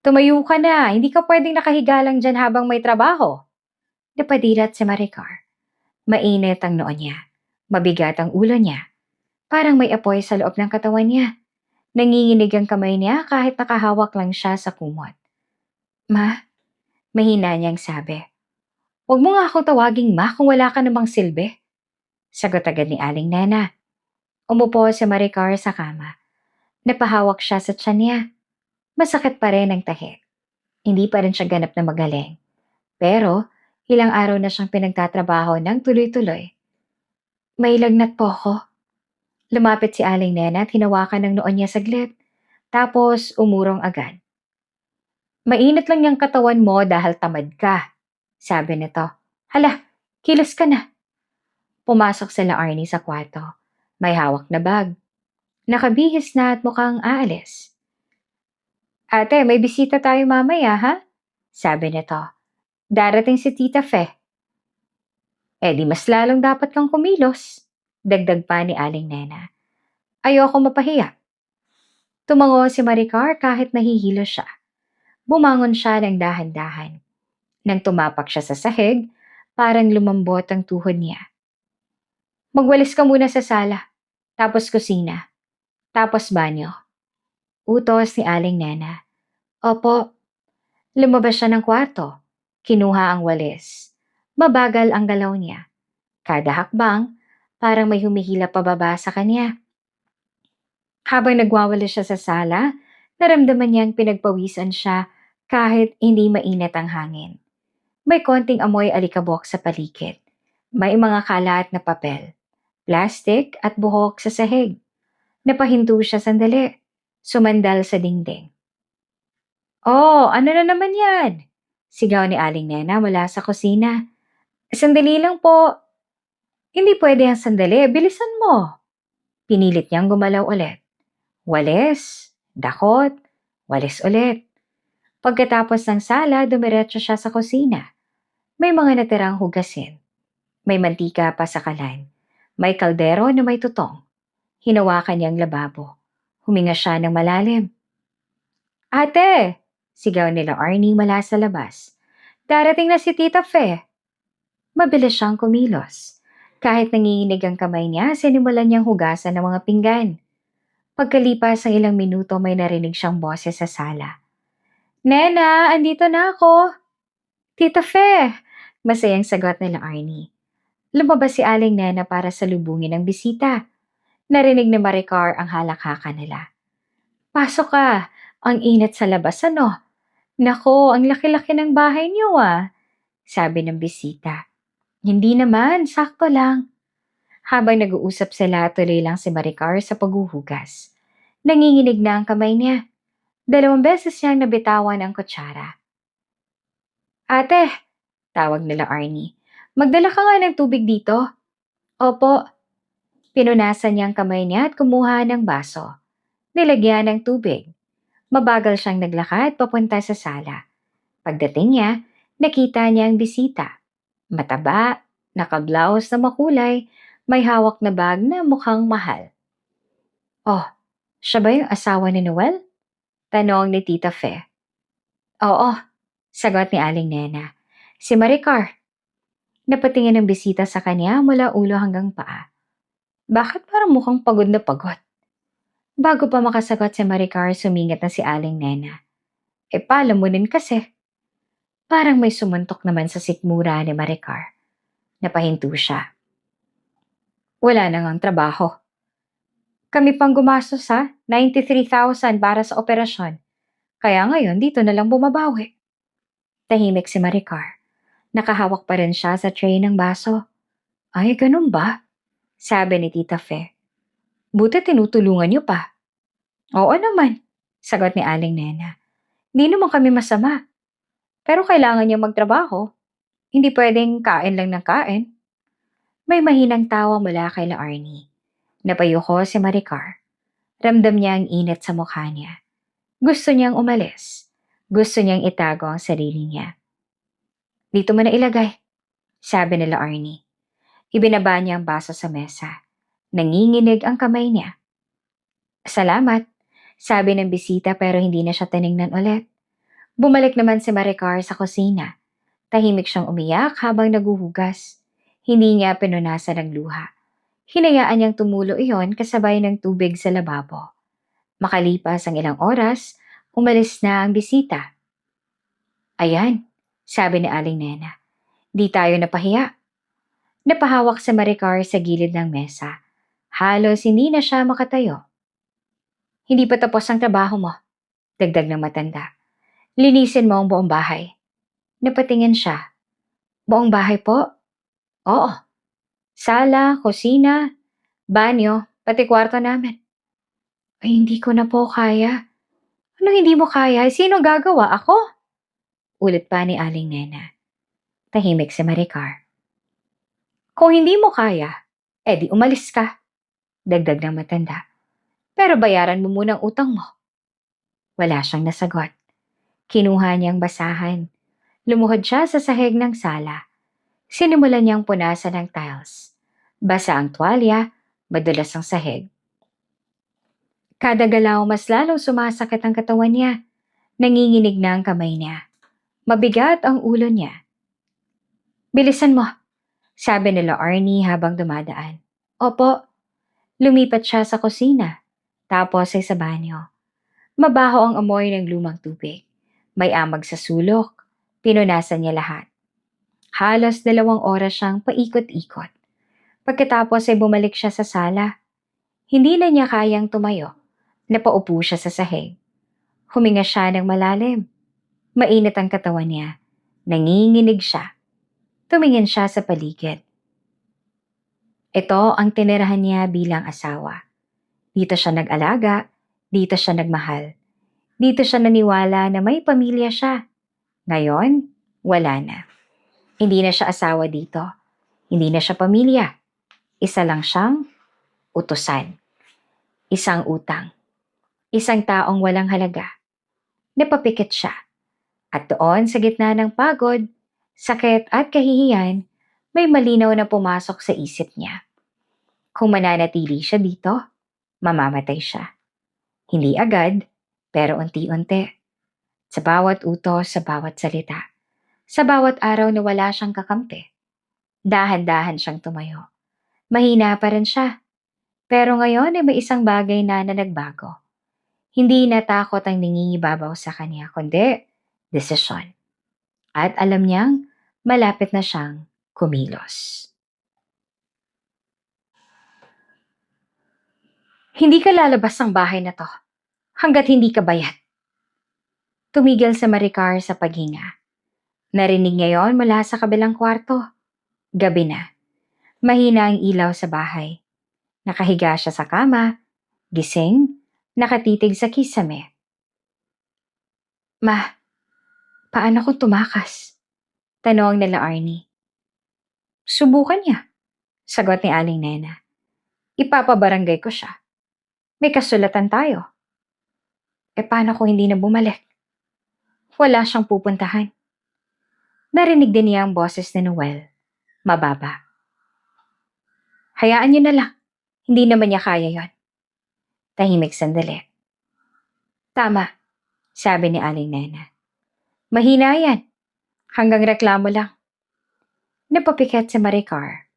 Tumayo ka na, hindi ka pwedeng nakahiga lang dyan habang may trabaho. Napadilat si Maricar. Mainit ang noo niya, mabigat ang ulo niya. Parang may apoy sa loob ng katawan niya. Nanginginig ang kamay niya kahit nakahawak lang siya sa kumot. Ma, mahina niyang sabi. Huwag mo nga akong tawaging ma kung wala ka namang silbi. Sagot agad ni Aling Nena. Umupo si Maricar sa kama. Napahawak siya sa tiyan niya. Masakit pa rin ang tahi. Hindi pa rin siya ganap na magaling. Pero ilang araw na siyang pinagtatrabaho ng tuloy-tuloy. May lagnat po ako. Lumapit si Aling Nena at hinawakan ng noon niya saglit. Tapos umurong agad. Mainit lang yung katawan mo dahil tamad ka, sabi nito. Hala, kilos ka na. Pumasok sila Arnie sa kwarto. May hawak na bag. Nakabihis na at mukhang aalis. Ate, may bisita tayo mamaya, ha? Sabi nito. Darating si Tita Fe. Di mas lalong dapat kang kumilos. Dagdag pa ni Aling Nena. Ayoko mapahiya. Tumango si Maricar kahit nahihilo siya. Bumangon siya ng dahan-dahan. Nang tumapak siya sa sahig, parang lumambot ang tuhod niya. Magwalis ka muna sa sala, tapos kusina, tapos banyo. Utos ni Aling Nena. Opo. Lumabas siya ng kwarto. Kinuha ang walis. Mabagal ang galaw niya. Kada hakbang, parang may humihila pababa sa kanya. Habang nagwawalis siya sa sala, naramdaman niyang pinagpawisan siya kahit hindi mainit ang hangin. May konting amoy alikabok sa paligid. May mga kalat na papel, plastic at buhok sa sahig. Napahinto siya sandali. Sumandal sa dingding. Oh, ano na naman yan? Sigaw ni Aling Nena mula sa kusina. Sandali lang po. Hindi pwede ang sandali, bilisan mo. Pinilit niyang gumalaw ulit. Walis, dakot, walis ulit. Pagkatapos ng sala, dumiretso siya sa kusina. May mga natirang hugasin. May mantika pa sa kalan. May kaldero na may tutong. Hinawakan niyang lababo. Huminga siya ng malalim. Ate, Sigaw nila Arnie mula sa labas. Darating na si Tita Fe. Mabilis siyang kumilos. Kahit nanginginig ang kamay niya, sinimulan niyang hugasan ng mga pinggan. Pagkalipas ng ilang minuto may narinig siyang boses sa sala. Nena, andito na ako. Tita Fe! Masayang sagot nila Arnie. Lumabas si Aling Nena para salubungin ang bisita. Narinig ni Maricar ang halakhakan nila. Pasok ka. Ang init sa labas, ano? Nako, ang laki-laki ng bahay niyo sabi ng bisita. Hindi naman, sakto lang. Habang nag-uusap sila, tuloy lang si Maricar sa paghuhugas. Nanginginig na ang kamay niya. 2 beses niyang nabitawan ang kutsara. Ate, tawag nila Arnie. Magdala ka nga ng tubig dito. Opo. Pinunasan niya ang kamay niya at kumuha ng baso. Nilagyan ng tubig. Mabagal siyang naglakad papunta sa sala. Pagdating niya, nakita niya ang bisita. Mataba, nakablaos na makulay, may hawak na bag na mukhang mahal. Oh, siya ba yung asawa ni Noel? Tanong ni Tita Fe. Oo, sagot ni Aling Nena. Si Maricar. Napatingin ang bisita sa kanya mula ulo hanggang paa. Bakit parang mukhang pagod na pagod? Bago pa makasagot si Maricar, sumingit na si Aling Nena. Palamunin kasi. Parang may sumuntok naman sa sikmura ni Maricar. Napahinto siya. Wala na ngang trabaho. Kami pang gumastos 93,000 para sa operasyon. Kaya ngayon dito na lang bumabawi. Tahimik si Maricar. Nakahawak pa rin siya sa tray ng baso. Ay, ganun ba? Sabi ni Tita Fe. Buti tinutulungan niyo pa. Oo naman, sagot ni Aling Nena. Di naman kami masama. Pero kailangan niya magtrabaho. Hindi pwedeng kain lang ng kain. May mahinang tawa mula kay Arnie. Napayuko si Maricar. Ramdam niya ang init sa mukha niya. Gusto niyang umalis. Gusto niyang itago ang sarili niya. Dito mo na ilagay, sabi nila Arnie. Ibinaba niya ang baso sa mesa. Nanginginig ang kamay niya. Salamat, sabi ng bisita pero hindi na siya tiningnan ulit. Bumalik naman si Maricar sa kusina. Tahimik siyang umiyak habang naguhugas. Hindi niya pinunasan ng luha. Hinayaan niyang tumulo iyon kasabay ng tubig sa lababo. Makalipas ang ilang oras, umalis na ang bisita. Ayan, sabi ni Aling Nena. Di tayo napahiya. Napahawak si Maricar sa gilid ng mesa. Halos hindi na siya makatayo. Hindi pa tapos ang trabaho mo, dagdag ng matanda. Linisin mo ang buong bahay. Napatingin siya. Buong bahay po? Oo. Sala, kusina, banyo, pati kwarto namin. Ay, hindi ko na po kaya. Ano hindi mo kaya? Sino gagawa? Ako? Ulit pa ni Aling Nena. Tahimik si Maricar. Kung hindi mo kaya, di umalis ka. Dagdag ng matanda. Pero bayaran mo muna ang utang mo. Wala siyang nasagot. Kinuha niyang basahan. Lumuhod siya sa sahig ng sala. Sinimulan niyang punasan ng tiles. Basa ang tuwalya, madulas ang sahig. Kada galaw mas lalong sumasakit ang katawan niya. Nanginginig na ang kamay niya. Mabigat ang ulo niya. Bilisan mo, sabi nila Arnie habang dumadaan. Opo. Lumipat siya sa kusina, tapos ay sa banyo. Mabaho ang amoy ng lumang tubig. May amag sa sulok. Pinunasan niya lahat. Halos 2 oras siyang paikot-ikot. Pagkatapos ay bumalik siya sa sala. Hindi na niya kayang tumayo. Napaupo siya sa sahig. Huminga siya ng malalim. Mainit ang katawan niya. Nanginginig siya. Tumingin siya sa paligid. Ito ang tinirahan niya bilang asawa. Dito siya nag-alaga, dito siya nagmahal. Dito siya naniwala na may pamilya siya. Ngayon, wala na. Hindi na siya asawa dito. Hindi na siya pamilya. Isa lang siyang utusan. Isang utang. Isang taong walang halaga. Napapikit siya. At doon sa gitna ng pagod, sakit at kahihiyan, may malinaw na pumasok sa isip niya. Kung mananatili siya dito, mamamatay siya. Hindi agad, pero unti-unti. Sa bawat utos, sa bawat salita, sa bawat araw na wala siyang kakampi, dahan-dahan siyang tumayo. Mahina pa rin siya, pero ngayon ay may isang bagay na nagbago. Hindi na takot ang nangingibabaw sa kanya, kundi desisyon. At alam niyang malapit na siyang kumilos. Hindi ka lalabas ng bahay na to hanggat hindi ka bayad. Tumigil sa Maricar sa paghinga. Narinig niya yon mula sa kabilang kwarto. Gabi na. Mahina ang ilaw sa bahay. Nakahiga siya sa kama, gising, nakatitig sa kisame. Ma, paano kung tumakas? Tanong nila Arnie. Subukan niya, sagot ni Aling Nena. Ipapabarangay ko siya. May kasulatan tayo. Paano kung hindi na bumalik? Wala siyang pupuntahan. Narinig din niya ang boses ni Noel. Mababa. Hayaan niyo na lang. Hindi naman niya kaya yon. Tahimik sandali. Tama, sabi ni Aling Nena. Mahina yan. Hanggang reklamo lang. Napapiket si Maricar.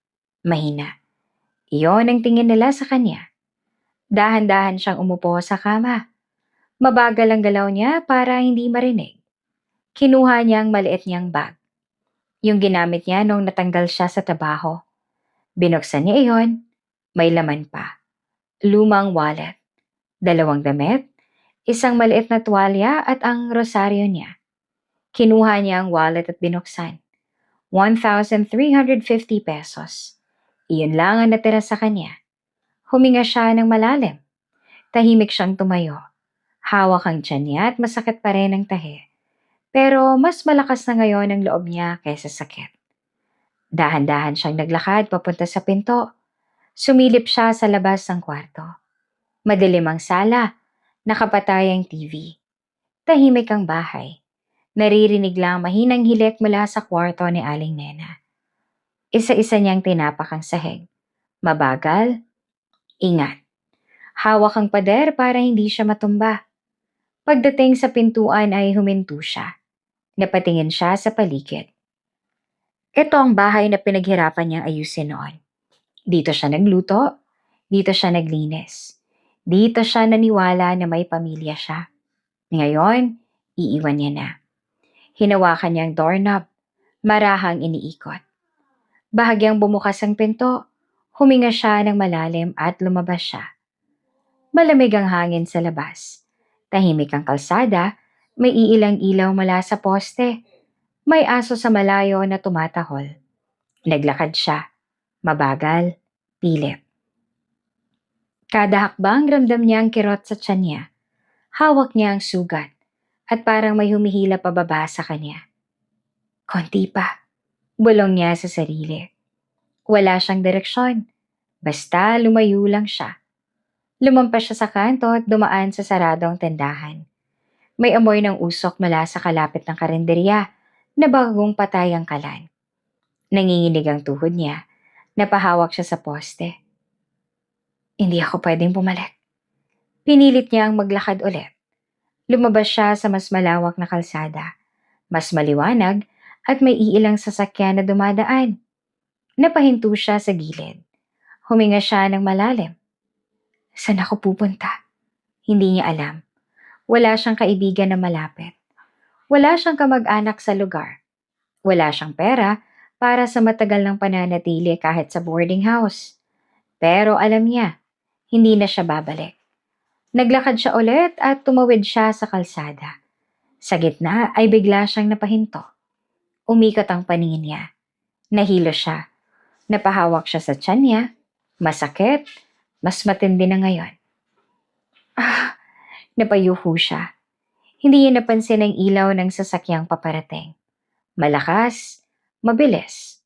Mahina. Iyon ang tingin nila sa kanya. Dahan-dahan siyang umupo sa kama. Mabagal ang galaw niya para hindi marinig. Kinuha niya ang maliit niyang bag. Yung ginamit niya nung natanggal siya sa trabaho. Binuksan niya iyon. May laman pa. Lumang wallet. 2 damit. Isang maliit na tuwalya at ang rosaryo niya. Kinuha niya ang wallet at binuksan. 1,350 pesos. Iyon lang ang natira sa kanya. Huminga siya ng malalim. Tahimik siyang tumayo. Hawak ang tiyan niya at masakit pa rin ang tahi. Pero mas malakas na ngayon ang loob niya kaysa sakit. Dahan-dahan siyang naglakad papunta sa pinto. Sumilip siya sa labas ng kwarto. Madilim ang sala. Nakapatay ang TV. Tahimik ang bahay. Naririnig lang mahinang hilik mula sa kwarto ni Aling Nena. Isa-isa niyang tinapak ang sahig. Mabagal, ingat. Hawak ang pader para hindi siya matumba. Pagdating sa pintuan ay huminto siya. Napatingin siya sa paligid. Ito ang bahay na pinaghirapan niyang ayusin noon. Dito siya nagluto, dito siya naglinis. Dito siya naniwala na may pamilya siya. Ngayon, iiwan niya na. Hinawakan niya ang doorknob, marahang iniikot. Bahagyang bumukas ang pinto, huminga siya ng malalim at lumabas siya. Malamig ang hangin sa labas. Tahimik ang kalsada, may iilang ilaw mula sa poste. May aso sa malayo na tumatahol. Naglakad siya, mabagal, pilit. Kada hakbang ramdam niya ang kirot sa tiyan niya. Hawak niya ang sugat at parang may humihila pababa sa kanya. Konti pa, bulong niya sa sarili. Wala siyang direksyon, basta lumayo lang siya. Lumampas siya sa kanto at dumaan sa saradong tindahan. May amoy ng usok mula sa kalapit ng karinderya na bagong patay ang kalan. Nanginginig ang tuhod niya, napahawak siya sa poste. Hindi ako pwedeng bumalik. Pinilit niya ang maglakad ulit. Lumabas siya sa mas malawak na kalsada. Mas maliwanag at may iilang sasakyan na dumadaan. Napahinto siya sa gilid. Huminga siya ng malalim. Saan ako pupunta? Hindi niya alam. Wala siyang kaibigan na malapit. Wala siyang kamag-anak sa lugar. Wala siyang pera para sa matagal ng pananatili kahit sa boarding house. Pero alam niya, hindi na siya babalik. Naglakad siya ulit at tumawid siya sa kalsada. Sa gitna ay bigla siyang napahinto. Umikot ang paningin niya. Nahilo siya. Napahawak siya sa tiyan niya. Masakit. Mas matindi na ngayon. Napayuho siya. Hindi niya napansin ang ilaw ng sasakyang paparating. Malakas. Mabilis.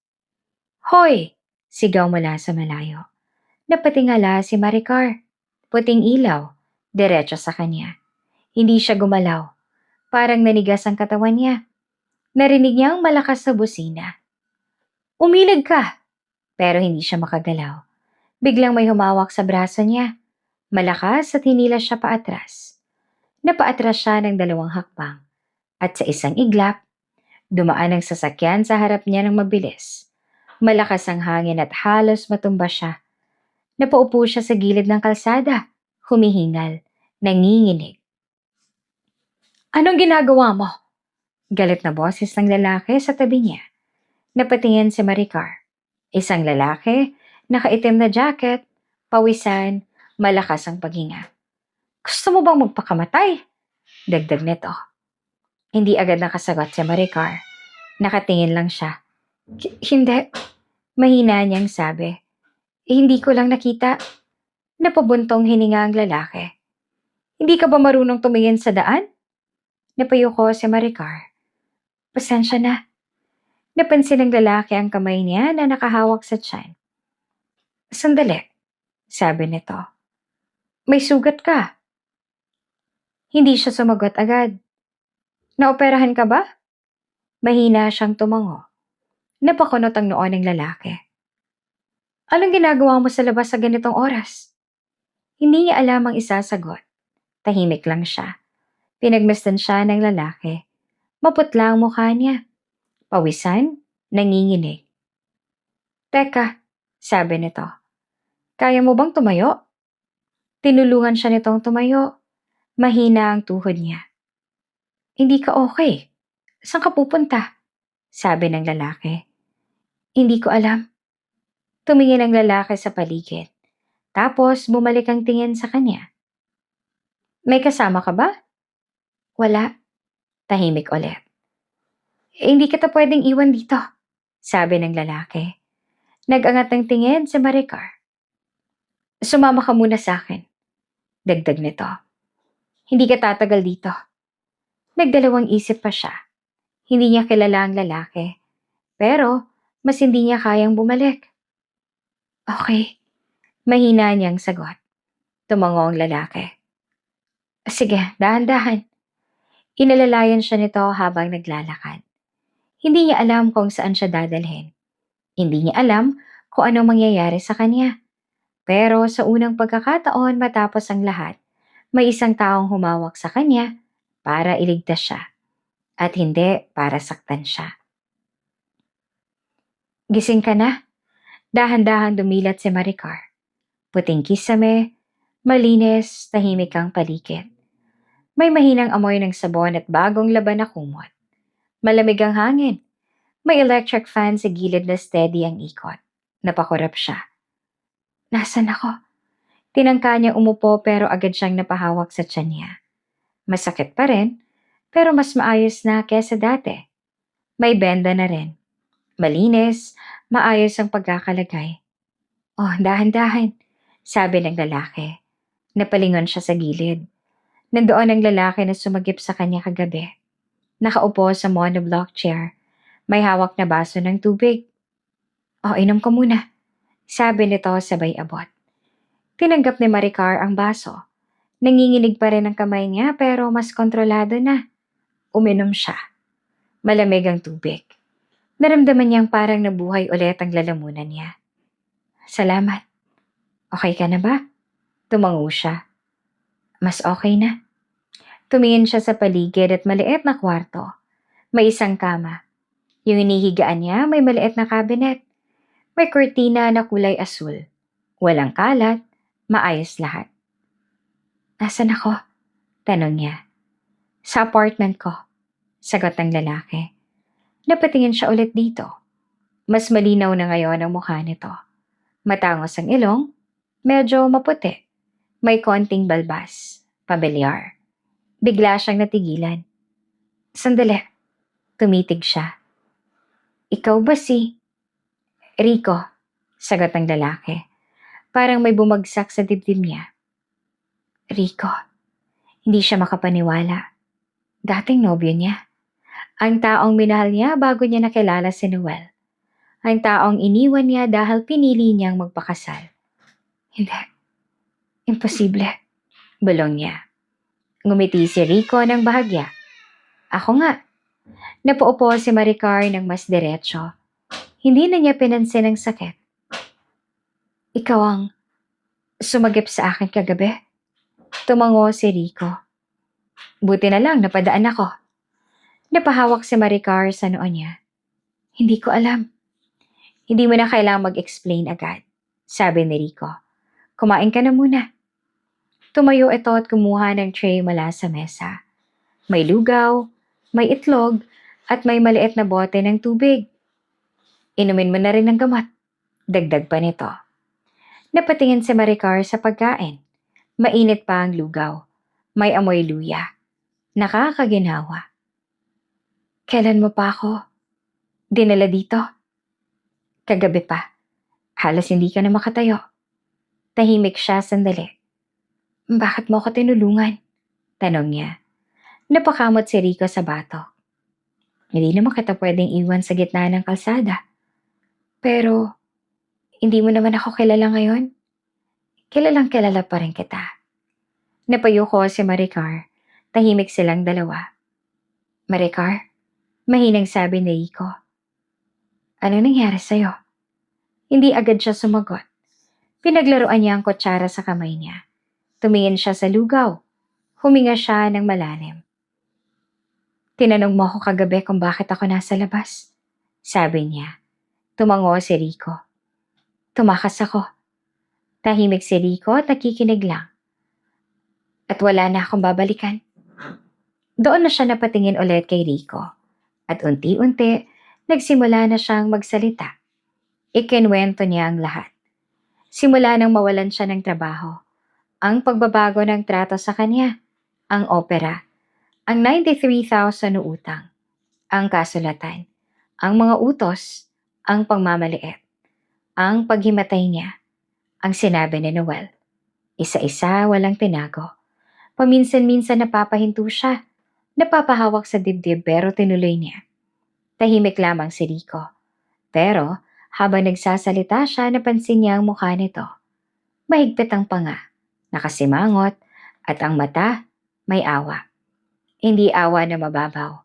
Hoy! Sigaw mula sa malayo. Napatingala si Maricar. Puting ilaw. Diretso sa kanya. Hindi siya gumalaw. Parang nanigas ang katawan niya. Narinig niya ang malakas na busina. Umilag ka! Pero hindi siya makagalaw. Biglang may humawak sa braso niya. Malakas at hinila siya paatras. Napaatras siya ng 2 hakbang. At sa isang iglap, dumaan ang sasakyan sa harap niya ng mabilis. Malakas ang hangin at halos matumba siya. Napaupo siya sa gilid ng kalsada, humihingal, nanginginig. Anong ginagawa mo? Galit na boses ng lalaki sa tabi niya. Napatingin si Maricar. Isang lalaki, nakaitim na jacket, pawisan, malakas ang paghinga. Gusto mo bang magpakamatay? Dagdag nito. Hindi agad nakasagot si Maricar. Nakatingin lang siya. Hindi. Mahina niyang sabi. Hindi ko lang nakita. Napabuntong hininga ang lalaki. Hindi ka ba marunong tumingin sa daan? Napayuko si Maricar. Pasensya na. Napansin ng lalaki ang kamay niya na nakahawak sa tiyan. Sandali, sabi nito. May sugat ka. Hindi siya sumagot agad. Naoperahan ka ba? Mahina siyang tumango. Napakunot ang noo ng lalaki. Anong ginagawa mo sa labas sa ganitong oras? Hindi niya alam ang isasagot. Tahimik lang siya. Pinagmasdan siya ng lalaki. Maputla ang mukha niya. Pawisan, nanginginig. Teka, sabi nito. Kaya mo bang tumayo? Tinulungan siya nitong tumayo. Mahina ang tuhod niya. Hindi ka okay. Saan ka pupunta? Sabi ng lalaki. Hindi ko alam. Tumingin ang lalaki sa paligid. Tapos bumalik ang tingin sa kanya. May kasama ka ba? Wala. Tahimik ulit. Hindi kita pwedeng iwan dito, sabi ng lalaki. Nag-angat ng tingin si Maricar. Sumama ka muna sa akin. Dagdag nito. Hindi ka tatagal dito. Nagdalawang isip pa siya. Hindi niya kilala ang lalaki. Pero mas hindi niya kayang bumalik. Okay. Mahina niyang sagot. Tumango ang lalaki. Sige, dahan-dahan. Inalalayan siya nito habang naglalakad. Hindi niya alam kung saan siya dadalhin. Hindi niya alam kung ano mangyayari sa kanya. Pero sa unang pagkakataon matapos ang lahat, may isang taong humawak sa kanya para iligtas siya. At hindi para saktan siya. Gising ka na? Dahan-dahan dumilat si Maricar. Puting kisame, malinis, tahimik ang paligid. May mahinang amoy ng sabon at bagong laban na kumot. Malamig ang hangin. May electric fan sa gilid na steady ang ikot. Napakurap siya. Nasaan ako? Tinangka niya umupo pero agad siyang napahawak sa tiyan niya. Masakit pa rin, pero mas maayos na kesa dati. May benda na rin. Malinis, maayos ang pagkakalagay. Oh, dahan-dahan, sabi ng lalaki. Napalingon siya sa gilid. Nandoon ang lalaki na sumagip sa kanya kagabi. Nakaupo sa monoblock chair. May hawak na baso ng tubig. Oh, inom ka muna, sabi nito sabay abot. Tinanggap ni Maricar ang baso. Nanginginig pa rin ang kamay niya pero mas kontrolado na. Uminom siya. Malamig ang tubig. Naramdaman niyang parang nabuhay ulit ang lalamunan niya. Salamat. Okay ka na ba? Tumango siya. Mas okay na. Tumingin siya sa paligid at maliit na kwarto. May isang kama. Yung inihigaan niya may maliit na cabinet. May kurtina na kulay asul. Walang kalat, maayos lahat. Nasaan ako? Tanong niya. Sa apartment ko, sagot ng lalaki. Napatingin siya ulit dito. Mas malinaw na ngayon ang mukha nito. Matangos ang ilong, medyo maputi. May konting balbas, pamilyar. Bigla siyang natigilan. Sandali, tumitig siya. Ikaw ba si... Rico, sagot ng lalaki. Parang may bumagsak sa dibdib niya. Rico, hindi siya makapaniwala. Dating nobyo niya. Ang taong minahal niya bago niya nakilala si Noel. Ang taong iniwan niya dahil pinili niyang magpakasal. Hindi. Imposible. Bulong niya. Ngumiti si Rico ng bahagya. Ako nga. Napaupo si Maricar ng mas diretso. Hindi na niya pinansin ang sakit. Ikaw ang sumagip sa akin kagabi. Tumango si Rico. Buti na lang napadaan ako. Napahawak si Maricar sa noo niya. Hindi ko alam. Hindi mo na kailangang mag-explain agad, sabi ni Rico. Kumain ka na muna. Tumayo ito at kumuha ng tray mula sa mesa. May lugaw, may itlog, at may maliit na bote ng tubig. Inumin mo na rin ng gamot. Dagdag pa nito. Napatingin si Maricar sa pagkain. Mainit pa ang lugaw. May amoy luya. Nakakaginawa. Kailan mo pa ako dinala dito? Kagabi pa. Halos hindi ka na makatayo. Tahimik siya sandali. Bakit mo ako tinulungan? Tanong niya. Napakamot si Rico sa batok. Hindi naman kita pwedeng iwan sa gitna ng kalsada. Pero, hindi mo naman ako kilala ngayon. Kilalang kilala pa rin kita. Napayuko si Maricar. Tahimik silang dalawa. Maricar, mahinang sabi ni Rico. Ano nangyari sa'yo? Hindi agad siya sumagot. Pinaglaruan niya ang kutsara sa kamay niya. Tumingin siya sa lugaw. Huminga siya ng malalim. Tinanong mo ako kagabi kung bakit ako nasa labas. Sabi niya. Tumango si Rico. Tumakas ako. Tahimik si Rico at nakikinig lang. At wala na akong babalikan. Doon na siya napatingin ulit kay Rico. At unti-unti, nagsimula na siyang magsalita. Ikinwento niya ang lahat. Simula nang mawalan siya ng trabaho. Ang pagbabago ng trato sa kanya. Ang opera. Ang 93,000 na utang. Ang kasulatan. Ang mga utos. Ang pagmamaliit. Ang paghimatay niya. Ang sinabi ni Noel. Isa-isa walang tinago. Paminsan-minsan napapahinto siya. Napapahawak sa dibdib pero tinuloy niya. Tahimik lamang si Rico. Pero habang nagsasalita siya, napansin niya ang mukha nito. Mahigpit ang panga, nakasimangot, at ang mata may awa. Hindi awa na mababaw,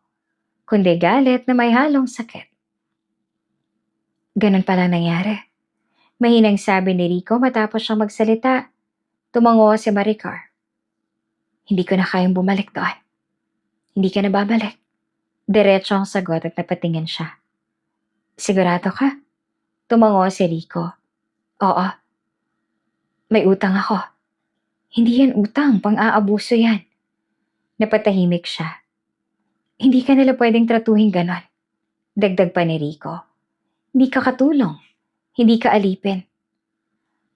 kundi galit na may halong sakit. Ganun pala nangyari. Mahinang sabi ni Rico matapos siyang magsalita. Tumango si Maricar. Hindi ko na kayang bumalik doon. Hindi ka na babalik. Diretso ang sagot at napatingin siya. Sigurado ka? Tumango si Rico. Oo. May utang ako. Hindi yan utang, pang-aabuso yan. Napatahimik siya. Hindi ka nila pwedeng tratuhin ganon. Dagdag pa ni Rico. Hindi ka katulong. Hindi ka alipin.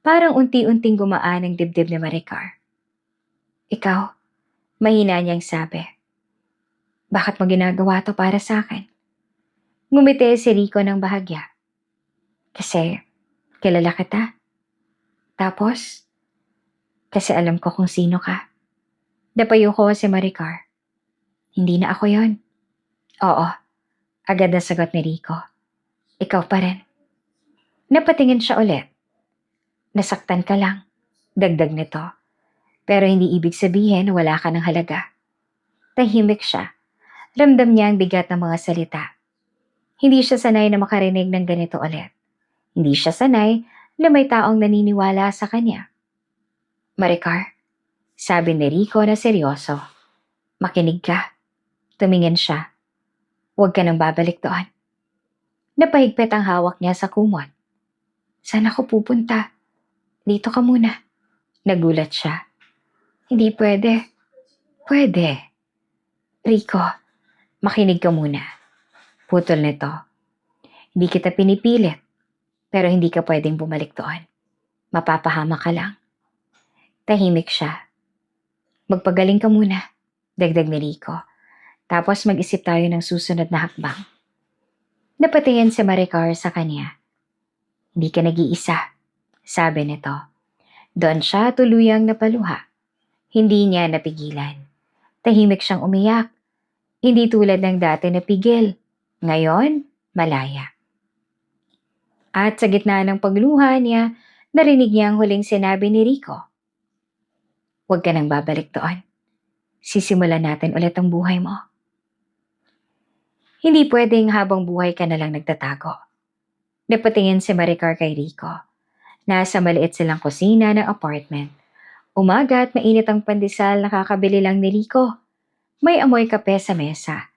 Parang unti-unting gumaan ang dibdib ni Maricar. Ikaw, mahina niyang sabi. Bakit mo ginagawa to para sa akin? Ngumiti si Rico ng bahagya. Kasi, kilala kita. Tapos, kasi alam ko kung sino ka. Napayo ko si Maricar. Hindi na ako yon. Oo, agad na sagot ni Rico. Ikaw pa rin. Napatingin siya ulit. Nasaktan ka lang. Dagdag nito. Pero hindi ibig sabihin na wala ka ng halaga. Tahimik siya. Ramdam niya ang bigat ng mga salita. Hindi siya sanay na makarinig ng ganito ulit. Hindi siya sanay na may taong naniniwala sa kanya. Maricar, sabi ni Rico na seryoso. Makinig ka. Tumingin siya. Huwag ka nang babalik doon. Napahigpit ang hawak niya sa kumot. Saan ako pupunta? Dito ka muna. Nagulat siya. Hindi pwede. Pwede. Rico, makinig ka muna. Putol nito. Hindi kita pinipilit, pero hindi ka pwedeng bumalik doon. Mapapahama ka lang. Tahimik siya. Magpagaling ka muna, dagdag ni Rico. Tapos mag-isip tayo ng susunod na hakbang. Napatingin si Maricar sa kanya. Hindi ka nag-iisa, sabi nito. Doon siya tuluyang napaluha. Hindi niya napigilan. Tahimik siyang umiyak. Hindi tulad ng dati na pigil. Ngayon, malaya. At sa gitna ng pagluha niya, narinig niya ang huling sinabi ni Rico. Huwag ka nang babalik doon. Sisimulan natin ulit ang buhay mo. Hindi pwedeng habang buhay ka na lang nagtatago. Napatingin si Maricar kay Rico. Nasa maliit silang kusina ng apartment. Umaga at mainit ang pandesal nakakabili lang ni Rico. May amoy kape sa mesa.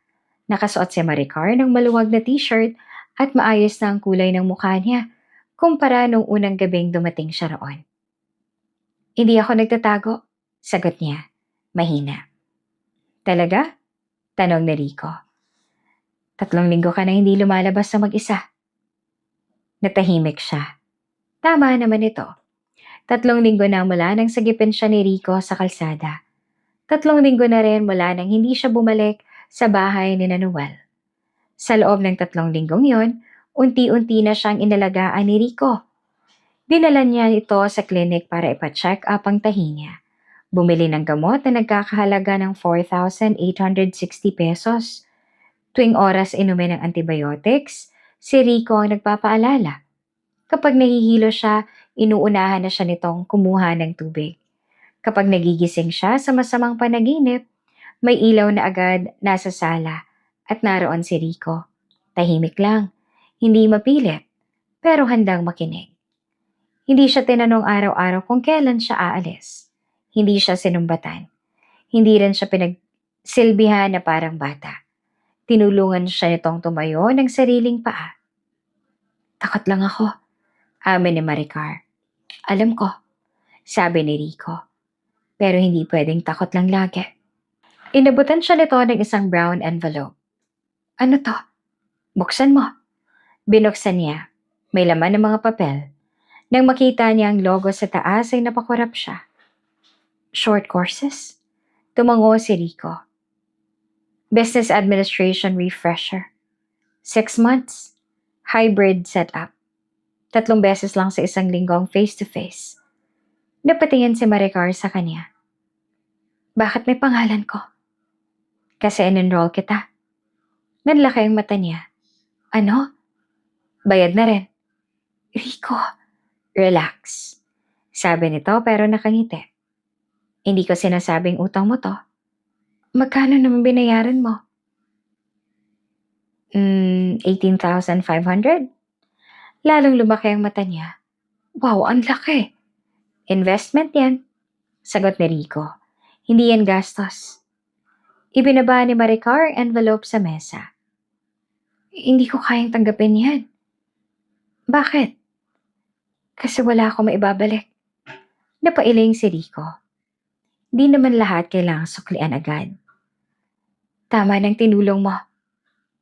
Nakasuot si Maricar ng maluwag na t-shirt at maayos na ang kulay ng mukha niya kumpara nung unang gabing dumating siya roon. Hindi ako nagtatago, sagot niya, mahina. Talaga? Tanong ni Rico. 3 linggo ka na hindi lumalabas na mag-isa. Natahimik siya. Tama naman ito. 3 linggo na mula nang sagipin siya ni Rico sa kalsada. 3 linggo na rin mula nang hindi siya bumalik sa bahay ni Noel. Sa loob ng 3 linggong yon, unti-unti na siyang inalagaan ni Rico. Dinala niya ito sa klinik para ipa-check up ang tahi niya. Bumili ng gamot na nagkakahalaga ng 4,860 pesos. Tuwing oras inumin ng antibiotics, si Rico ang nagpapaalala. Kapag nahihilo siya, inuunahan na siya nitong kumuha ng tubig. Kapag nagigising siya sa masamang panaginip, may ilaw na agad nasa sala at naroon si Rico. Tahimik lang, hindi mapilit, pero handang makinig. Hindi siya tinanong araw-araw kung kailan siya aalis. Hindi siya sinumbatan. Hindi rin siya pinagsilbihan na parang bata. Tinulungan siya nitong tumayo ng sariling paa. Takot lang ako, amin ni Maricar. Alam ko, sabi ni Rico. Pero hindi pwedeng takot lang lagi. Inabutan siya nito ng isang brown envelope. Ano to? Buksan mo. Binuksan niya. May laman ng mga papel. Nang makita niya ang logo sa taas ay napakurap siya. Short courses? Tumango si Rico. Business Administration Refresher. 6 months. Hybrid setup. 3 beses lang sa 1 linggo ang face-to-face. Napatingin si Maricar sa kanya. Bakit may pangalan ko? Kasi in-enroll kita. Nanlaki ang mata niya. Ano? Bayad na rin. Rico, relax. Sabi nito pero nakangiti. Hindi ko sinasabing utang mo to. Magkano naman binayaran mo? 18,500? Lalong lumaki ang mata niya. Wow, ang laki. Investment yan. Sagot ni Rico. Hindi yan gastos. Ibinaba ni Maricar ang envelope sa mesa. Hindi ko kayang tanggapin yan. Bakit? Kasi wala akong maibabalik. Napailing si Rico. Di naman lahat kailangang suklian agad. Tama ng tinulong mo.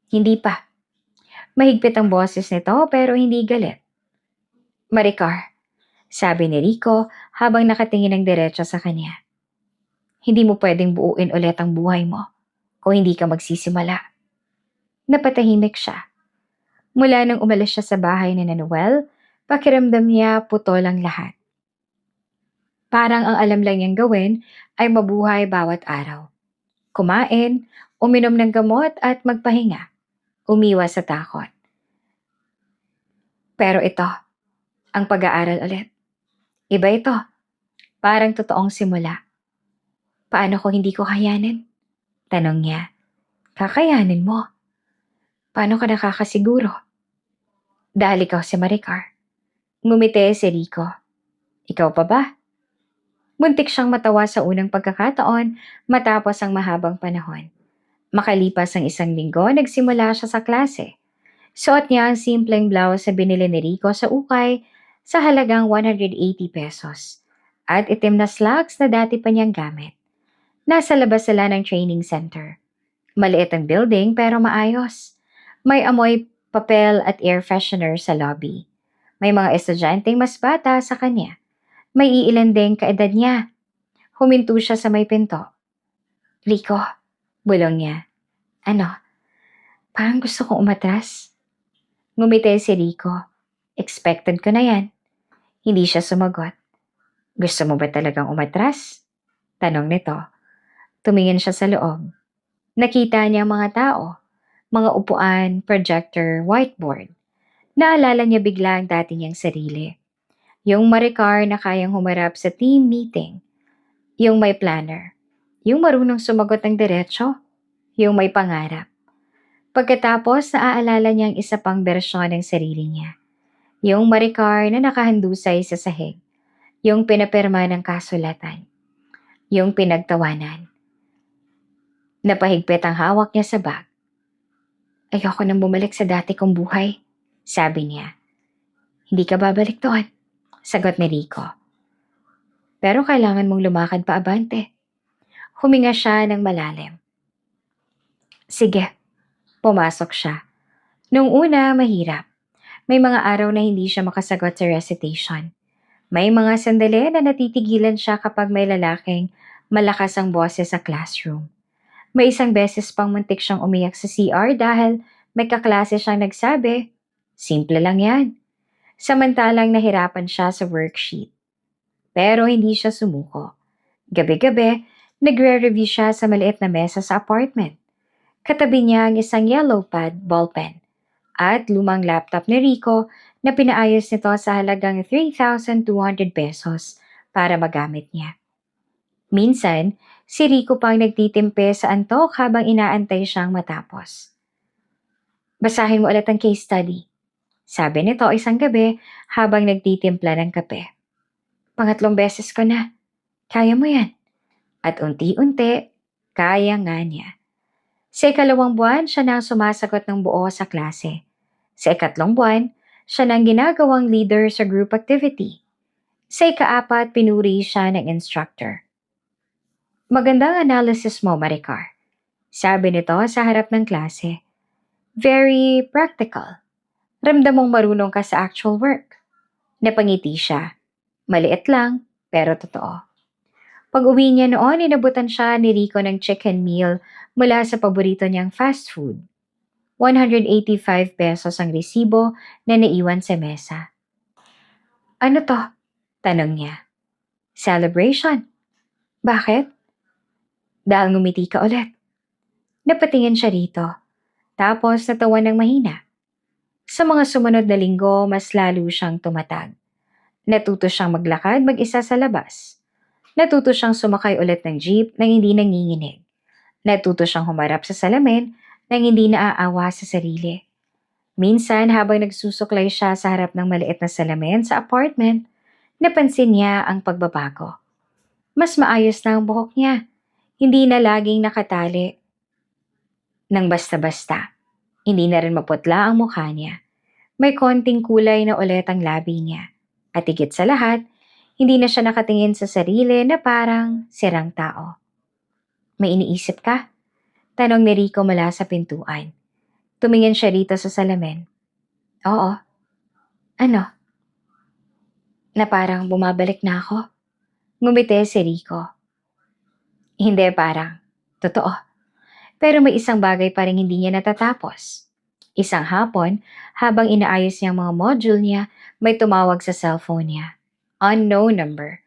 Hindi pa. Mahigpit ang boses nito pero hindi galit. Maricar, sabi ni Rico habang nakatingin ng diretso sa kanya. Hindi mo pwedeng buuin ulit ang buhay mo kung hindi ka magsisimula. Napatahimik siya. Mula nang umalis siya sa bahay ni Noel, pakiramdam niya putol ang lahat. Parang ang alam lang niyang gawin ay mabuhay bawat araw. Kumain, uminom ng gamot at magpahinga. Umiwas sa takot. Pero ito, ang pag-aaral ulit. Iba ito. Parang totoong simula. Paano kung hindi ko kayanin? Tanong niya. Kakayanin mo. Paano ka nakakasiguro? Dahil ikaw si Maricar. Ngumiti si Rico. Ikaw pa ba? Muntik siyang matawa sa unang pagkakataon matapos ang mahabang panahon. Makalipas ang 1 linggo, nagsimula siya sa klase. Suot niya ang simpleng blouse na binili ni Rico sa ukay sa halagang 180 pesos at itim na slacks na dati pa niyang gamit. Nasa labas sila ng training center. Maliit ang building pero maayos. May amoy papel at air freshener sa lobby. May mga estudyanteng mas bata sa kanya. May iilan ding kaedad niya. Huminto siya sa may pinto. Rico, bulong niya. Ano? Parang gusto kong umatras. Ngumiti si Rico. Expected ko na yan. Hindi siya sumagot. Gusto mo ba talagang umatras? Tanong nito. Tumingin siya sa loob. Nakita niya ang mga tao. Mga upuan, projector, whiteboard. Naalala niya bigla ang dati niyang sarili. Yung Maricar na kayang humarap sa team meeting. Yung may planner. Yung marunong sumagot ng diretsyo. Yung may pangarap. Pagkatapos, naaalala niya ang isa pang bersyon ng sarili niya. Yung Maricar na nakahandusay sa sahig. Yung pinapirma ng kasulatan. Yung pinagtawanan. Napahigpit ang hawak niya sa bag. Ayoko nang bumalik sa dati kong buhay, sabi niya. Hindi ka babalik doon, sagot ni Rico. Pero kailangan mong lumakad pa abante. Huminga siya ng malalim. Sige, pumasok siya. Nung una, mahirap. May mga araw na hindi siya makasagot sa recitation. May mga sandali na natitigilan siya kapag may lalaking malakas ang boses sa classroom. May isang beses pang muntik siyang umiyak sa CR dahil may kaklase siyang nagsabi, simple lang yan. Samantalang nahirapan siya sa worksheet. Pero hindi siya sumuko. Gabi-gabi, nagre-review siya sa maliit na mesa sa apartment. Katabi niya ang isang yellow pad ballpen at lumang laptop ni Rico na pinaayos nito sa halagang 3,200 pesos para magamit niya. Minsan, si Rico pang nagtitimpe sa antok habang inaantay siyang matapos. Basahin mo ulit ang case study, sabi nito isang gabi habang nagtitimpla ng kape. Pangatlong beses ko na. Kaya mo yan. At unti-unti, kaya nga niya. Sa ikalawang buwan, siya na ang sumasagot ng buo sa klase. Sa ikatlong buwan, siya na ang ginagawang leader sa group activity. Sa ikaapat, pinuri siya ng instructor. Magandang analysis mo, Maricar. Sabi nito sa harap ng klase. Very practical. Ramdam mong marunong ka sa actual work. Napangiti siya. Maliit lang, pero totoo. Pag-uwi niya noon, inabutan siya ni Rico ng chicken meal mula sa paborito niyang fast food. 185 pesos ang resibo na naiwan sa mesa. Ano to? Tanong niya. Celebration. Bakit? Dahil ngumiti ka ulit. Napatingin siya rito. Tapos natawa ng mahina. Sa mga sumunod na linggo, mas lalo siyang tumatag. Natuto siyang maglakad mag-isa sa labas. Natuto siyang sumakay ulit ng jeep nang hindi nanginginig. Natuto siyang humarap sa salamin nang hindi naaawa sa sarili. Minsan habang nagsusuklay siya sa harap ng maliit na salamin sa apartment, napansin niya ang pagbabago. Mas maayos na ang buhok niya. Hindi na laging nakatali. Nang basta-basta. Hindi na rin maputla ang mukha niya. May konting kulay na ulit ang labi niya. At higit sa lahat, hindi na siya nakatingin sa sarili na parang sirang tao. May iniisip ka? Tanong ni Rico mula sa pintuan. Tumingin siya rito sa salamin. Oo. Ano? Na parang bumabalik na ako? Ngumiti si Rico. Hindi parang. Totoo. Pero may isang bagay pa rin hindi niya natatapos. Isang hapon, habang inaayos niya ang mga module niya, may tumawag sa cellphone niya. Unknown number.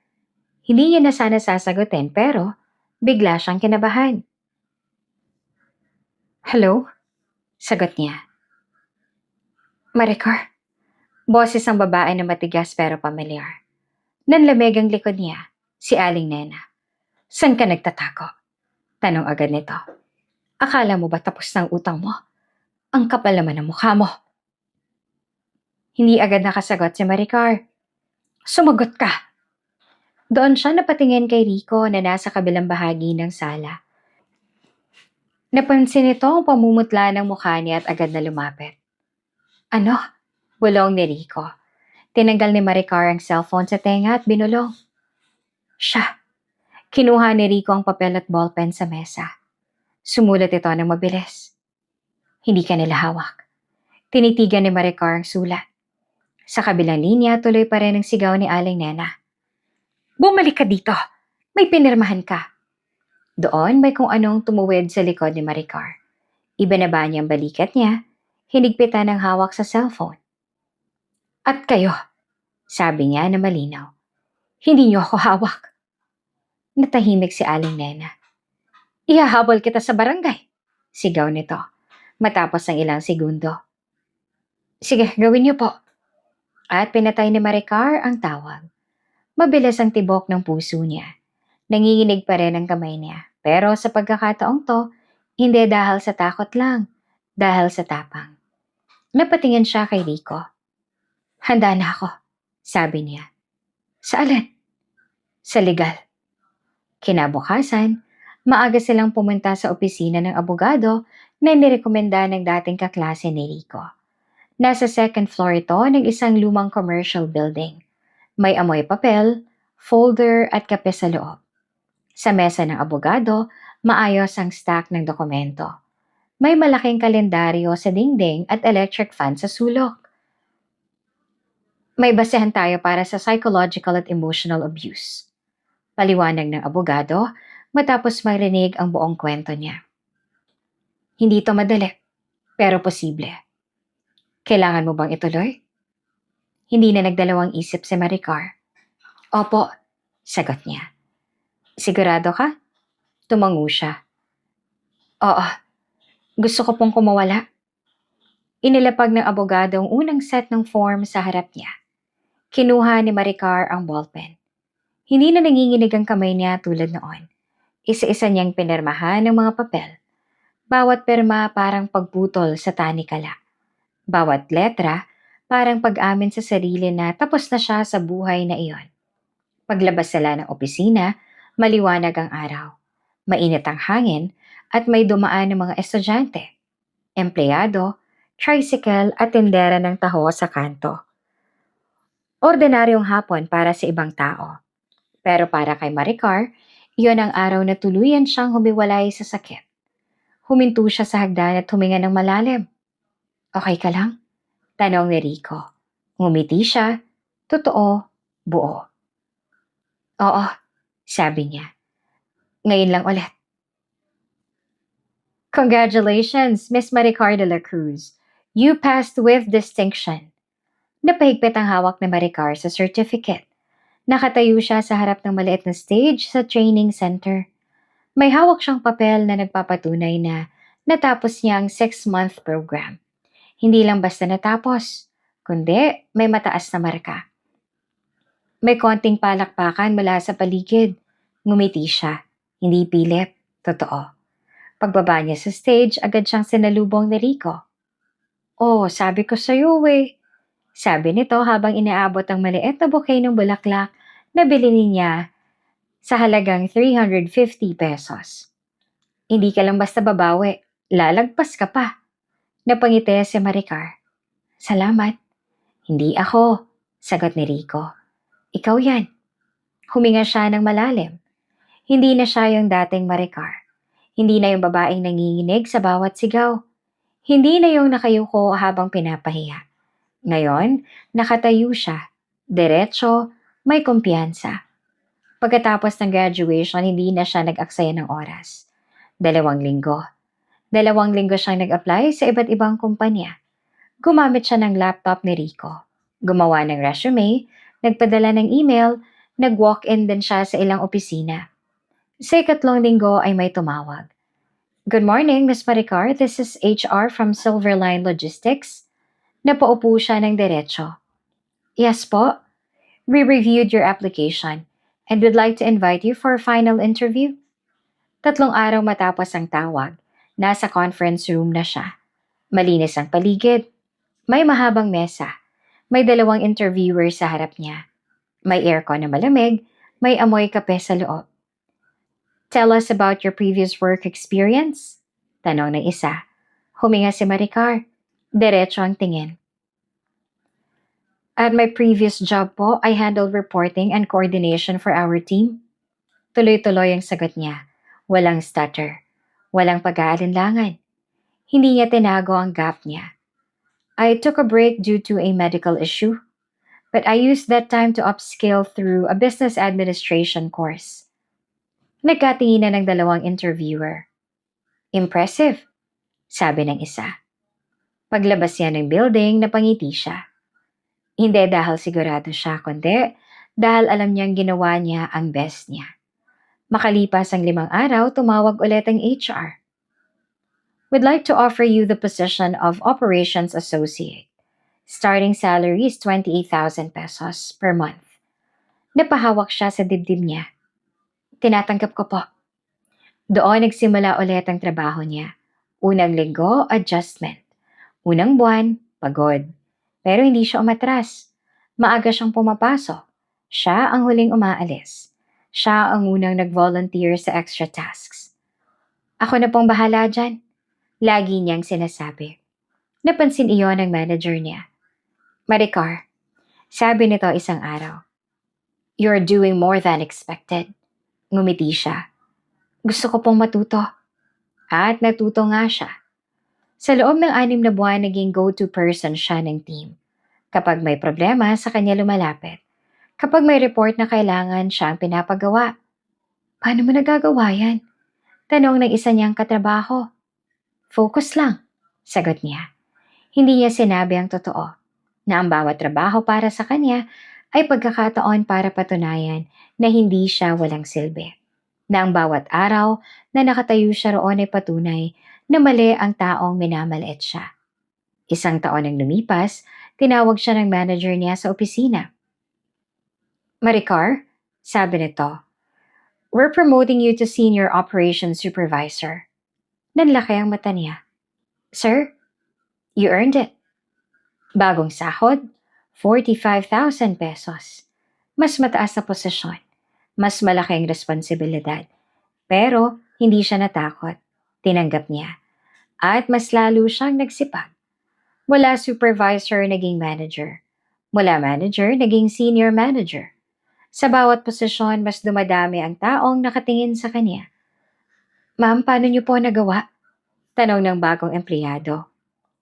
Hindi niya na sana sasagutin pero bigla siyang kinabahan. Hello? Sagot niya. Maricar. Boses ang babae na matigas pero pamilyar. Nanlamig ang likod niya, si Aling Nena. Saan ka nagtatako? Tanong agad nito. Akala mo ba tapos na ang utang mo? Ang kapal naman ng mukha mo. Hindi agad nakasagot si Maricar. Sumagot ka. Doon siya napatingin kay Rico na nasa kabilang bahagi ng sala. Napansin nito ang pamumutla ng mukha niya at agad na lumapit. Ano? Bulong ni Rico. Tinanggal ni Maricar ang cellphone sa tenga at binulong. Siya. Kinuha ni Rico ang papel at ballpen sa mesa. Sumulat ito ng mabilis. Hindi ka nila hawak. Tinitigan ni Maricar ang sulat. Sa kabilang linya, tuloy pa rin ang sigaw ni Aling Nena. Bumalik ka dito! May pinirmahan ka! Doon may kung anong tumuwid sa likod ni Maricar. Ibinaba niya ang balikat niya, hinigpitan ng hawak sa cellphone. At kayo, sabi niya na malinaw. Hindi niyo ako hawak. Natahimik si Aling Nena. Ihahabol kita sa barangay, sigaw nito, matapos ng ilang segundo. Sige, gawin niyo po. At pinatay ni Maricar ang tawag. Mabilis ang tibok ng puso niya. Nanginginig pa rin ang kamay niya. Pero sa pagkakataong to, hindi dahil sa takot lang, dahil sa tapang. Napatingin siya kay Rico. Handa na ako, sabi niya. Sa alin? Sa legal. Kinabukasan, maaga silang pumunta sa opisina ng abogado na nirekomenda ng dating kaklase ni Rico. Nasa second floor ito ng isang lumang commercial building. May amoy papel, folder at kape sa loob. Sa mesa ng abogado, maayos ang stack ng dokumento. May malaking kalendaryo sa dingding at electric fan sa sulok. May basehan tayo para sa psychological at emotional abuse. Paliwanag ng abogado matapos marinig ang buong kwento niya. Hindi ito madali, pero posible. Kailangan mo bang ituloy? Hindi na nagdalawang isip si Maricar. Opo, sagot niya. Sigurado ka? Tumango siya. Oo, gusto ko pong kumawala. Inilapag ng abogado ang unang set ng form sa harap niya. Kinuha ni Maricar ang ballpen. Hindi na nanginginig ang kamay niya tulad noon. Isa-isa niyang pinirmahan ng mga papel. Bawat pirma parang pagputol sa tanikala. Bawat letra parang pag-amin sa sarili na tapos na siya sa buhay na iyon. Paglabas sila ng opisina, maliwanag ang araw. Mainit ang hangin at may dumaan ng mga estudyante, empleyado, tricycle at tindera ng taho sa kanto. Ordinaryong hapon para sa ibang tao. Pero para kay Maricar, iyon ang araw na tuluyan siyang humiwalay sa sakit. Huminto siya sa hagdan at huminga ng malalim. Okay ka lang? Tanong ni Rico. Ngumiti siya. Totoo, buo. Oo, sabi niya. Ngayon lang ulit. Congratulations, Miss Maricar de la Cruz. You passed with distinction. Napahigpit ang hawak ni Maricar sa certificate. Nakatayo siya sa harap ng maliit na stage sa training center. May hawak siyang papel na nagpapatunay na natapos niya ang 6-month program. Hindi lang basta natapos, kundi may mataas na marka. May konting palakpakan mula sa paligid. Ngumiti siya. Hindi pilit. Totoo. Pagbaba niya sa stage, agad siyang sinalubong ni Rico. Oh, sabi ko sa'yo eh. Sabi nito habang inaabot ang maliit na bouquet ng bulaklak na bilhin niya sa halagang 350 pesos. Hindi ka lang basta babawi, lalagpas ka pa. Napangiti si Maricar. Salamat. Hindi ako, sagot ni Rico. Ikaw yan. Huminga siya ng malalim. Hindi na siya yung dating Maricar. Hindi na yung babaeng nanginginig sa bawat sigaw. Hindi na yung nakayuko habang pinapahiya. Ngayon, nakatayo siya. Diretso, may kumpiyansa. Pagkatapos ng graduation, hindi na siya nag-aksaya ng oras. 2 linggo. 2 linggo siyang nag-apply sa iba't ibang kumpanya. Gumamit siya ng laptop ni Rico. Gumawa ng resume, nagpadala ng email, nag-walk-in din siya sa ilang opisina. Sa 3 linggo ay may tumawag. Good morning, Miss Maricar. This is HR from Silverline Logistics. Napaupo siya ng diretso. Yes po. We reviewed your application and would like to invite you for a final interview. 3 araw matapos ang tawag, nasa conference room na siya. Malinis ang paligid. May mahabang mesa. May 2 interviewer sa harap niya. May aircon na malamig, may amoy kape sa loob. Tell us about your previous work experience? Tanong ng isa. Huminga si Maricar. Diretso ang tingin. At my previous job po, I handled reporting and coordination for our team. Tuloy-tuloy ang sagot niya. Walang stutter. Walang pag-aalinlangan. Hindi niya tinago ang gap niya. I took a break due to a medical issue, but I used that time to upskill through a business administration course. Nagkatinginan ng 2 interviewer. Impressive, sabi ng isa. Paglabas niya ng building, napangiti siya. Hindi dahil sigurado siya, kundi dahil alam niyang ginawa niya ang best niya. Makalipas ang 5 araw, tumawag ulit ang HR. We'd like to offer you the position of Operations Associate. Starting salary is 28,000 pesos per month. Napahawak siya sa dibdib niya. Tinatanggap ko po. Doon nagsimula ulit ang trabaho niya. Unang linggo, adjustment. Unang buwan, pagod. Pero hindi siya umatras. Maaga siyang pumapasok. Siya ang huling umaalis. Siya ang unang nag-volunteer sa extra tasks. Ako na pong bahala dyan. Lagi niyang sinasabi. Napansin iyon ng manager niya. Maricar, sabi nito isang araw, "You're doing more than expected." Ngumiti siya. Gusto ko pong matuto. At natuto nga siya. Sa loob ng 6 na buwan, naging go-to person siya ng team. Kapag may problema, sa kanya lumalapit. Kapag may report na kailangan, siya ang pinapagawa. Paano mo nagagawa yan? Tanong ng isa niyang katrabaho. Focus lang, sagot niya. Hindi niya sinabi ang totoo, na ang bawat trabaho para sa kanya ay pagkakataon para patunayan na hindi siya walang silbi. Na ang bawat araw na nakatayo siya roon ay patunay na mali ang taong minamaliit siya. 1 taon ang lumipas, tinawag siya ng manager niya sa opisina. Maricar, sabi nito, "We're promoting you to Senior Operations Supervisor." Nanlaki ang mata niya. Sir, you earned it. Bagong sahod, 45,000 pesos. Mas mataas na posisyon, mas malaking responsibilidad. Pero hindi siya natakot. Tinanggap niya. At mas lalo siyang nagsipag. Mula supervisor, naging manager. Mula manager, naging senior manager. Sa bawat posisyon, mas dumadami ang taong nakatingin sa kanya. Ma'am, paano niyo po nagawa? Tanong ng bagong empleyado.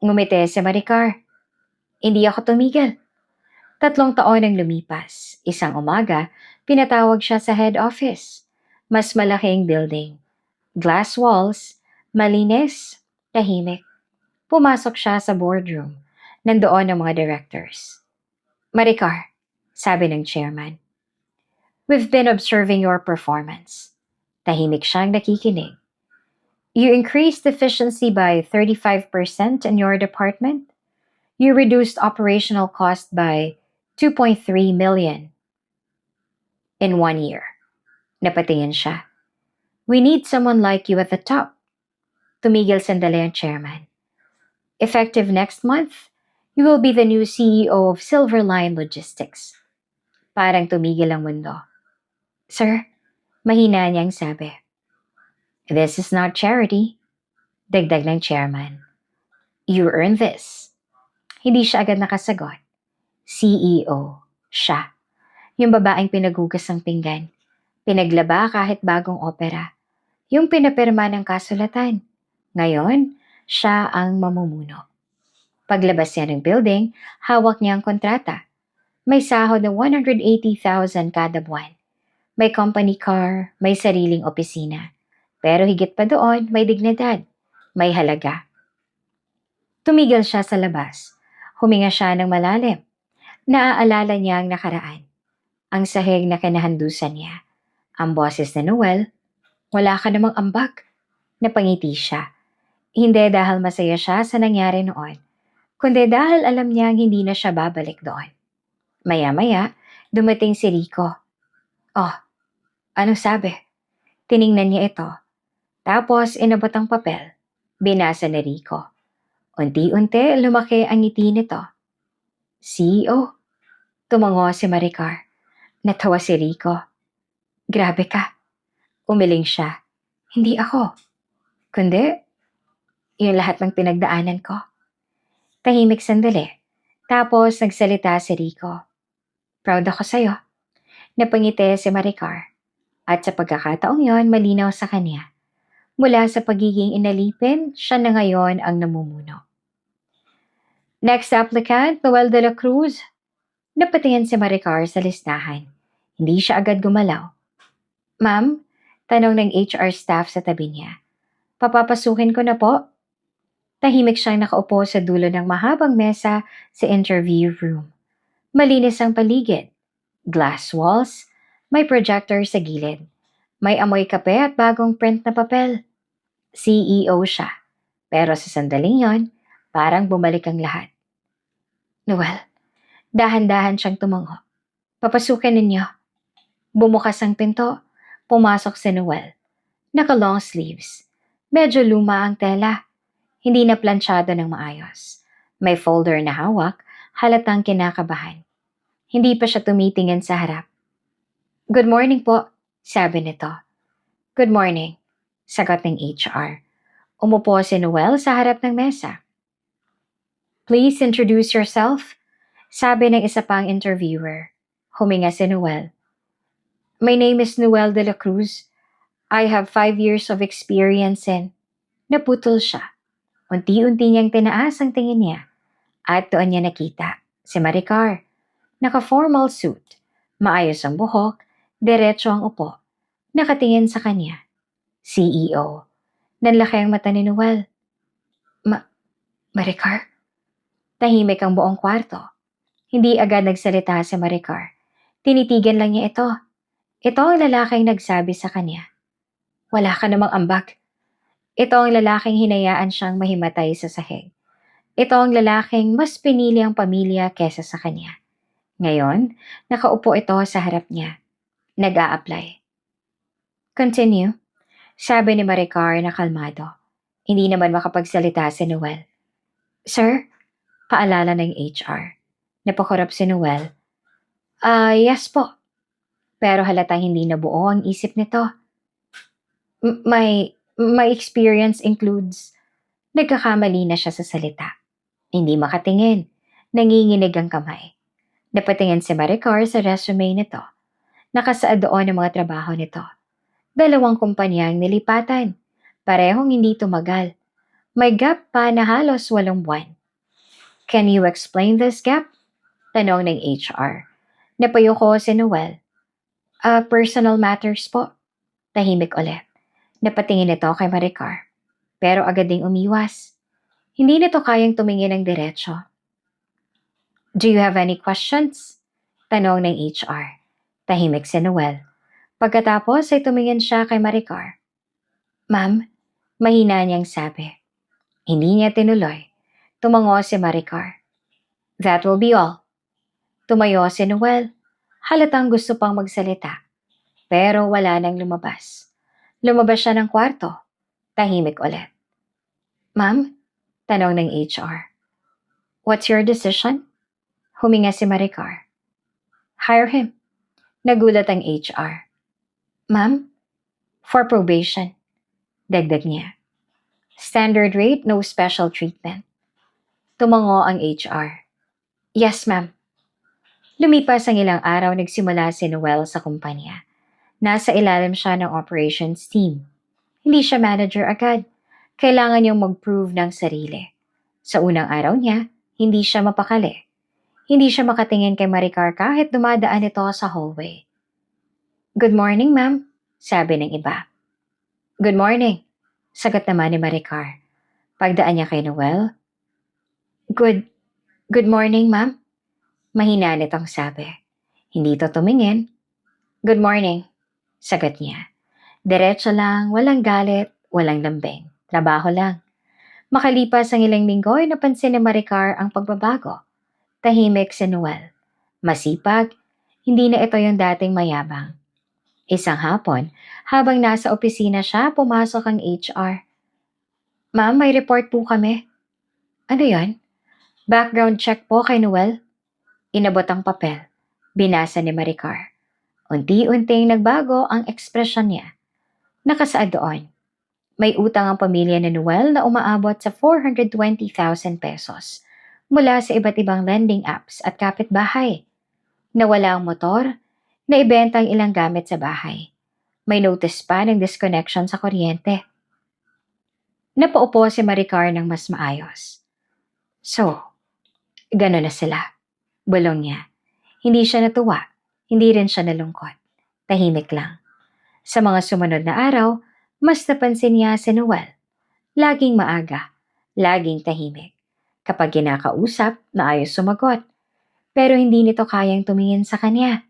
Ngumiti si Maricar. Hindi ako tumigil. 3 taon ang lumipas. Isang umaga, pinatawag siya sa head office. Mas malaking building. Glass walls, malinis, tahimik. Pumasok siya sa boardroom. Nandoon ang mga directors. Maricar, sabi ng chairman, "We've been observing your performance." Tahimik siyang nakikinig. You increased efficiency by 35% in your department. You reduced operational cost by 2.3 million in 1 year. Napatingin siya. We need someone like you at the top. Tumigil sandali ang chairman. Effective next month, you will be the new CEO of Silverline Logistics. Parang tumigil ang mundo. Sir, mahina niyang sabi. This is not charity. Dagdag ng chairman. You earn this. Hindi siya agad nakasagot. CEO, siya. Yung babaeng pinagugas ng pinggan. Pinaglaba kahit bagong opera. Yung pinapirma ng kasulatan. Ngayon, siya ang mamumuno. Paglabas niya ng building, hawak niya ang kontrata. May sahod na 180,000 kada buwan. May company car, may sariling opisina. Pero higit pa doon, may dignidad, may halaga. Tumigil siya sa labas. Huminga siya ng malalim. Naaalala niya ang nakaraan. Ang sahig na kinahandusan niya. Ang boses na Noel, wala ka namang ambag. Napangiti siya. Hindi dahil masaya siya sa nangyari noon, kundi dahil alam niyang hindi na siya babalik doon. Maya-maya, dumating si Rico. Oh, ano sabi? Tiningnan niya ito. Tapos inabot ang papel. Binasa ni Rico. Unti-unti lumaki ang ngiti nito. CEO. Tumango si Maricar. Natawa si Rico. Grabe ka. Umiling siya. Hindi ako. Kundi, yung lahat ng pinagdaanan ko. Tahimik sandali. Tapos nagsalita si Rico. Proud ako sa'yo. Napangiti si Maricar. At sa pagkakataong yon, malinaw sa kanya. Mula sa pagiging inalipin, siya na ngayon ang namumuno. Next applicant, Noel de la Cruz. Napatingin si Maricar sa listahan. Hindi siya agad gumalaw. Ma'am, tanong ng HR staff sa tabi niya. Papapasukin ko na po. Tahimik siyang nakaupo sa dulo ng mahabang mesa sa interview room. Malinis ang paligid. Glass walls, may projector sa gilid. May amoy kape at bagong print na papel. CEO siya. Pero sa sandaling yon, parang bumalik ang lahat. Noel, dahan-dahan siyang tumango. Papasukin ninyo. Bumukas ang pinto. Pumasok si Noel. Naka-long sleeves. Medyo luma ang tela. Hindi na plansyado ng maayos. May folder na hawak, halatang kinakabahan. Hindi pa siya tumitingin sa harap. Good morning po, sabi nito. Good morning, sagot ng HR. Umupo si Noel sa harap ng mesa. Please introduce yourself, sabi ng isa pang interviewer. Huminga si Noel. My name is Noel de la Cruz. I have 5 years of experience in... Naputol siya. Unti-unti niyang tinaas ang tingin niya at doon niya nakita si Maricar. Naka-formal suit, maayos ang buhok, diretso ang upo, nakatingin sa kanya. CEO. Nanlaki ang mata ni Noel. Maricar? Tahimik ang buong kwarto. Hindi agad nagsalita si Maricar. Tinitigan lang niya ito. Ito ang lalaking nagsabi sa kanya. Wala ka namang ambag. Ito ang lalaking hinayaan siyang mahimatay sa sahig. Ito ang lalaking mas pinili ang pamilya kesa sa kanya. Ngayon, nakaupo ito sa harap niya. Nag-a-apply. Continue, sabi ni Maricar na kalmado. Hindi naman makapagsalita si Noel. Sir, paalala ng HR. Napakurap si Noel. Yes po. Pero halatang hindi nabuo ang isip nito. My experience includes... Nagkakamali na siya sa salita. Hindi makatingin. Nanginginig ang kamay. Napatingin si Maricar sa resume nito. Nakasaad doon ang mga trabaho nito. 2 kumpanya ang nilipatan. Parehong hindi tumagal. May gap pa na halos 8 buwan. Can you explain this gap? Tanong ng HR. Napayuko si Noel. Personal matters po. Tahimik ulit. Napatingin ito kay Maricar. Pero agad ding umiwas. Hindi nito kayang tumingin ng diretso. Do you have any questions? Tanong ng HR. Tahimik si Noel. Pagkatapos ay tumingin siya kay Maricar. Ma'am, mahina niyang sabi. Hindi niya tinuloy. Tumango si Maricar. That will be all. Tumayo si Noel. Halatang gusto pang magsalita. Pero wala nang lumabas. Lumabas siya ng kwarto. Tahimik ulit. Ma'am? Tanong ng HR. What's your decision? Huminga si Maricar. Hire him. Nagulat ang HR. Ma'am? For probation. Dagdag niya. Standard rate, no special treatment. Tumango ang HR. Yes, ma'am. Lumipas ang ilang araw nagsimula si Noel sa kumpanya. Nasa ilalim siya ng operations team. Hindi siya manager agad. Kailangan niyang mag-prove ng sarili. Sa unang araw niya, hindi siya mapakali. Hindi siya makatingin kay Maricar kahit dumadaan ito sa hallway. Good morning, ma'am, sabi ng iba. Good morning, sagot naman ni Maricar. Pagdaan niya kay Noel. Good morning, ma'am. Mahina nitong sabi. Hindi to tumingin. Good morning, sagot niya. Diretso lang, walang galit, walang lambing. Trabaho lang. Makalipas ang ilang linggo ay napansin ni Maricar ang pagbabago. Tahimik si Noel. Masipag, hindi na ito yung dating mayabang. Isang hapon, habang nasa opisina siya, pumasok ang HR. Ma'am, may report po kami. Ano yan? Background check po kay Noel. Inabot ang papel. Binasa ni Maricar. Unti-unting nagbago ang ekspresyon niya. Nakasaad doon. May utang ang pamilya ni Noel na umaabot sa 420,000 pesos mula sa iba't ibang lending apps at kapitbahay. Nawala ang motor, naibenta ang ilang gamit sa bahay. May notice pa ng disconnection sa kuryente. Napaupo si Maricar ng mas maayos. So, gano'n na sila. Bulong niya. Hindi siya natuwa, hindi rin siya nalungkot. Tahimik lang. Sa mga sumunod na araw, mas napansin niya si Noel. Laging maaga, laging tahimik. Kapag kinakausap, naayos sumagot. Pero hindi nito kayang tumingin sa kanya.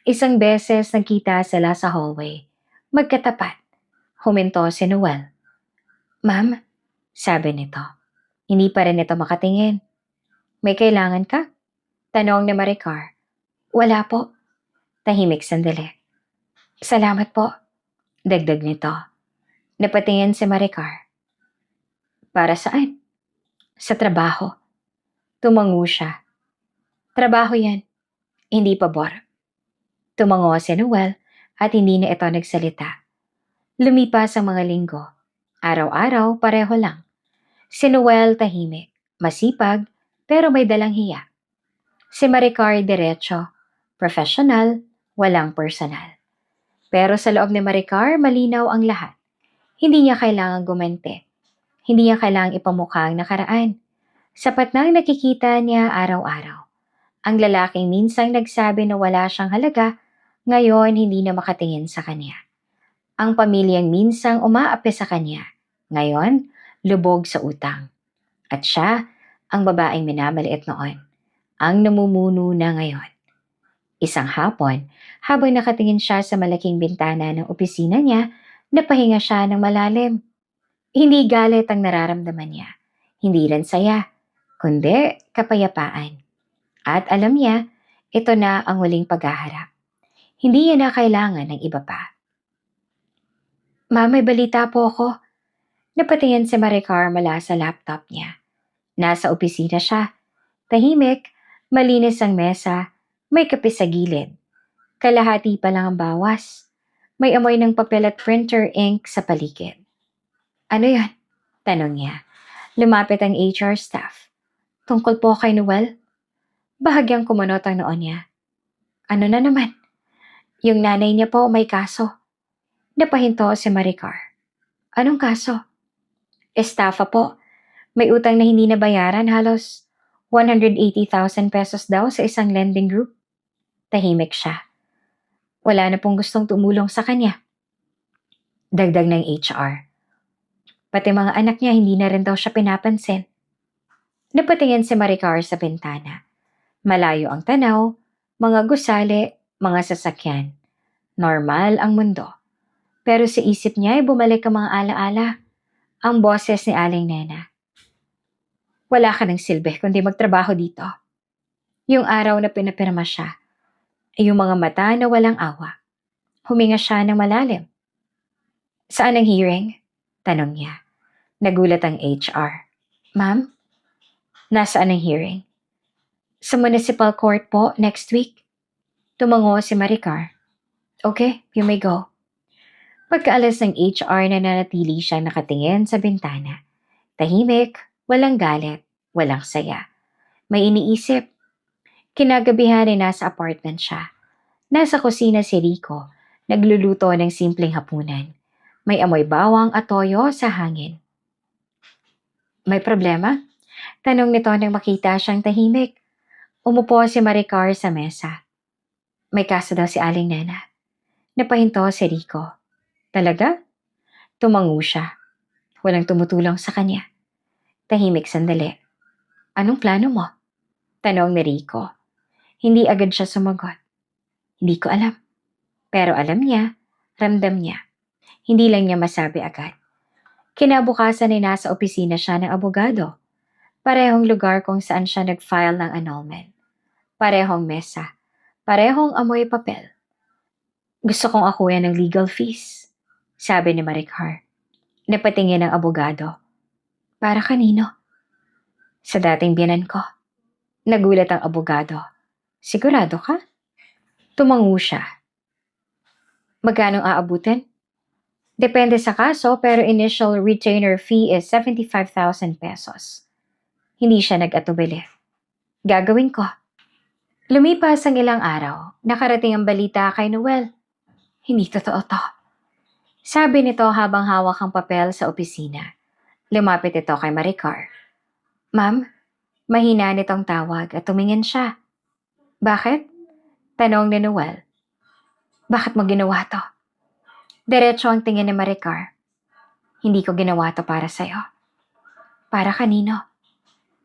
Isang beses nagkita sila sa hallway. Magkatapat. Huminto si Noel. Ma'am, sabi nito. Hindi pa rin ito makatingin. May kailangan ka? Tanong ni Maricar. Wala po. Tahimik sandali. Salamat po. Dagdag nito. Napatingin si Maricar. Para saan? Sa trabaho. Tumango siya. Trabaho yan. Hindi pabor. Tumango si Noel at hindi na ito nagsalita. Lumipas ang mga linggo. Araw-araw, pareho lang. Si Noel tahimik, masipag, pero may dalang hiya. Si Maricar diretso, professional, walang personal. Pero sa loob ni Maricar, malinaw ang lahat. Hindi niya kailangang gumente. Hindi niya kailangang ipamukha ang nakaraan. Sapat na ang nakikita niya araw-araw. Ang lalaking minsang nagsabi na wala siyang halaga, ngayon hindi na makatingin sa kanya. Ang pamilyang minsang umaapi sa kanya, ngayon lubog sa utang. At siya, ang babaeng minamaliit noon, ang namumuno na ngayon. Isang hapon, habang nakatingin siya sa malaking bintana ng opisina niya, napahinga siya ng malalim. Hindi galit ang nararamdaman niya. Hindi rin saya, kundi kapayapaan. At alam niya, ito na ang huling paghaharap. Hindi niya na kailangan ng iba pa. Ma, may balita po ako. Napatingin si Maricar mula sa laptop niya. Nasa opisina siya. Tahimik, malinis ang mesa, may kape sa gilid. Kalahati pa lang ang bawas. May amoy ng papel at printer ink sa paligid. Ano yan? Tanong niya. Lumapit ang HR staff. Tungkol po kay Noel? Bahagyang kumunot ang noon niya. Ano na naman? Yung nanay niya po may kaso. Napahinto si Maricar. Anong kaso? Estafa po. May utang na hindi nabayaran, halos 180,000 pesos daw sa isang lending group. Tahimik siya. Wala na pong gustong tumulong sa kanya. Dagdag ng HR. Pati mga anak niya hindi na rin daw siya pinapansin. Napatingin si Maricar sa bintana. Malayo ang tanaw, mga gusali, mga sasakyan. Normal ang mundo. Pero sa isip niya ay bumalik ang mga alaala. Ang boses ni Aling Nena. Wala ka ng silbi kundi magtrabaho dito. Yung araw na pinapirma siya, ay yung mga mata na walang awa. Huminga siya ng malalim. Saan ang hearing? Tanong niya. Nagulat ang HR. Ma'am, nasaan ang hearing? Sa municipal court po next week. Tumango si Maricar. Okay, you may go. Pagkaalis ng HR na nanatili siyang nakatingin sa bintana. Tahimik, walang galit, walang saya. May iniisip. Kinagabihan ay nasa apartment siya. Nasa kusina si Rico, nagluluto ng simpleng hapunan. May amoy bawang at toyo sa hangin. May problema? Tanong nito nang makita siyang tahimik. Umupo si Maricar sa mesa. May kaso daw si Aling Nena. Napahinto si Rico. Talaga? Tumango siya. Walang tumutulong sa kanya. Tahimik sandali. Anong plano mo? Tanong ni Rico. Hindi agad siya sumagot. Hindi ko alam. Pero alam niya, ramdam niya. Hindi lang niya masabi agad. Kinabukasan ay nasa opisina siya ng abogado. Parehong lugar kung saan siya nag-file ng annulment. Parehong mesa. Parehong amoy papel. Gusto kong akuyan ng legal fees, sabi ni Maricar. Napatingin ang abogado. Para kanino? Sa dating biyanan ko. Nagulat ang abogado. Sigurado ka? Tumango siya. Magkano aabutin? Depende sa kaso pero initial retainer fee is 75,000 pesos. Hindi siya nag-atubili. Gagawin ko. Lumipas ang ilang araw, nakarating ang balita kay Noel. Hindi totoo to. Sabi nito habang hawak ang papel sa opisina. Lumapit ito kay Maricar. Ma'am, mahina nitong tawag at tumingin siya. Bakit? Tanong ni Noel. Bakit mo ginawa to? Diretso ang tingin ni Maricar. Hindi ko ginawa to para sa'yo. Para kanino?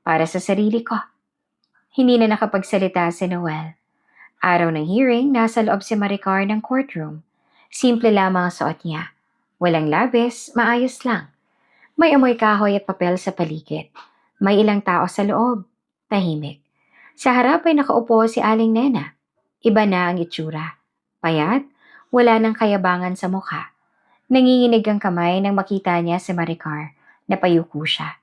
Para sa sarili ko. Hindi na nakapagsalita si Noel. Araw ng hearing, nasa loob si Maricar ng courtroom. Simple lamang ang suot niya. Walang labis, maayos lang. May amoy kahoy at papel sa paligid. May ilang tao sa loob. Tahimik. Sa harap ay nakaupo si Aling Nena. Iba na ang itsura. Payat, wala ng kayabangan sa mukha. Nanginginig ang kamay nang makita niya si Maricar. Napayuko siya.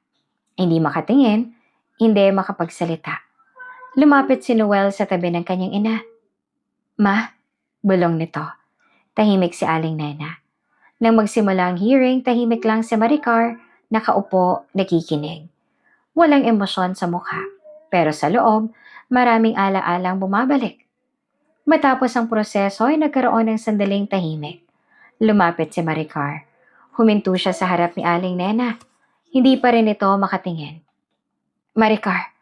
Hindi makatingin, hindi makapagsalita. Lumapit si Noel sa tabi ng kanyang ina. Ma, bulong nito. Tahimik si Aling Nena. Nang magsimula ang hearing, tahimik lang si Maricar, nakaupo, nakikinig. Walang emosyon sa mukha, pero sa loob, maraming ala-alang bumabalik. Matapos ang proseso ay nagkaroon ng sandaling tahimik. Lumapit si Maricar. Huminto siya sa harap ni Aling Nena. Hindi pa rin ito makatingin. Maricar,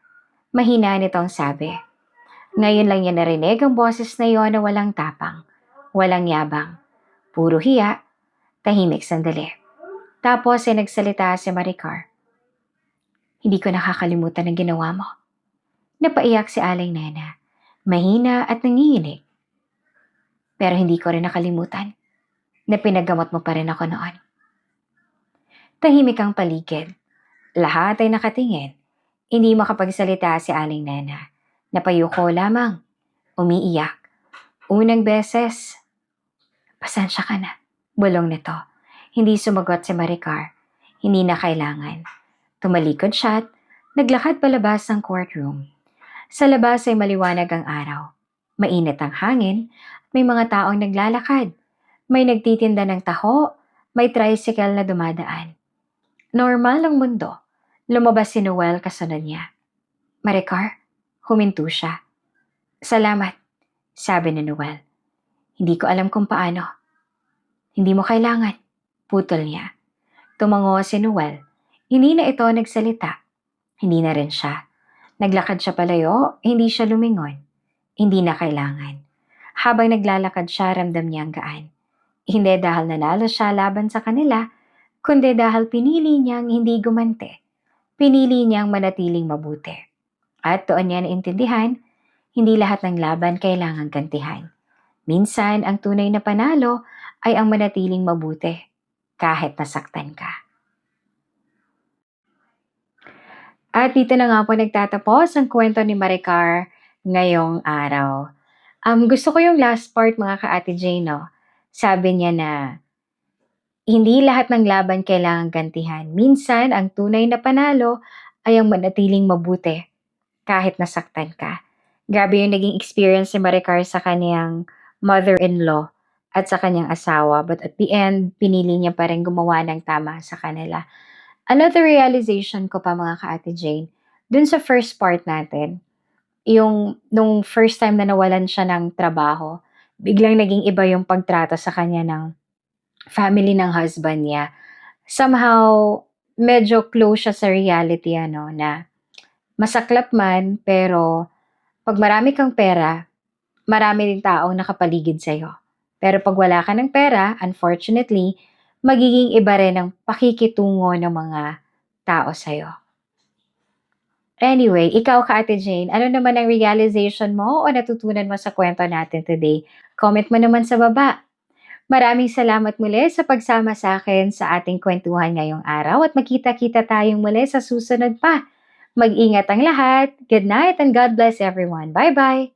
mahina nitong sabi. Ngayon lang niya narinig ang boses na iyon na walang tapang, walang yabang, puro hiya, tahimik sandali. Tapos ay nagsalita si Maricar. Hindi ko nakakalimutan ang ginawa mo. Napaiyak si Aling Nena, mahina at nanginginig. Pero hindi ko rin nakalimutan na pinagamot mo pa rin ako noon. Tahimik ang paligid. Lahat ay nakatingin. Hindi makapagsalita si Aling Nena. Napayuko lamang. Umiiyak. Unang beses. Pasensya ka na. Bulong nito. Hindi sumagot si Maricar. Hindi na kailangan. Tumalikod siya at naglakad palabas ng courtroom. Sa labas ay maliwanag ang araw. Mainit ang hangin at may mga taong naglalakad. May nagtitinda ng taho, may tricycle na dumadaan. Normal ang mundo. Lumabas si Noel kasunod niya. Maricar, huminto siya. Salamat, sabi ni Noel. Hindi ko alam kung paano. Hindi mo kailangan, putol niya. Tumango si Noel. Hindi na ito nagsalita. Hindi na rin siya. Naglakad siya palayo, hindi siya lumingon. Hindi na kailangan. Habang naglalakad siya, ramdam niya ang gaan. Hindi dahil nanalo siya laban sa kanila, kundi dahil pinili niyang hindi gumante. Pinili niyang manatiling mabuti. At doon niya naintindihan, hindi lahat ng laban kailangang gantihan. Minsan, ang tunay na panalo ay ang manatiling mabuti, kahit nasaktan ka. At dito na nga po nagtatapos ang kwento ni Maricar ngayong araw. Gusto ko yung last part mga ka-Ate Jane, no? Sabi niya na, hindi lahat ng laban kailangang gantihan. Minsan, ang tunay na panalo ay ang manatiling mabuti, kahit nasaktan ka. Grabe yung naging experience ni Maricar sa kanyang mother-in-law at sa kanyang asawa. But at the end, pinili niya pa rin gumawa ng tama sa kanila. Another realization ko pa mga ka-Ate Jane, dun sa first part natin, yung nung first time na nawalan siya ng trabaho, biglang naging iba yung pagtrato sa kanya ng family ng husband niya. Somehow, medyo close siya sa reality, na masaklap man, pero pag marami kang pera, marami din taong nakapaligid sa'yo. Pero pag wala ka ng pera, unfortunately, magiging iba rin ang pakikitungo ng mga tao sa'yo. Anyway, ikaw ka Ate Jane, ano naman ang realization mo o natutunan mo sa kwento natin today? Comment mo naman sa baba. Maraming salamat muli sa pagsama sa akin sa ating kwentuhan ngayong araw at magkita-kita tayong muli sa susunod pa. Mag-ingat ang lahat. Good night and God bless everyone. Bye-bye!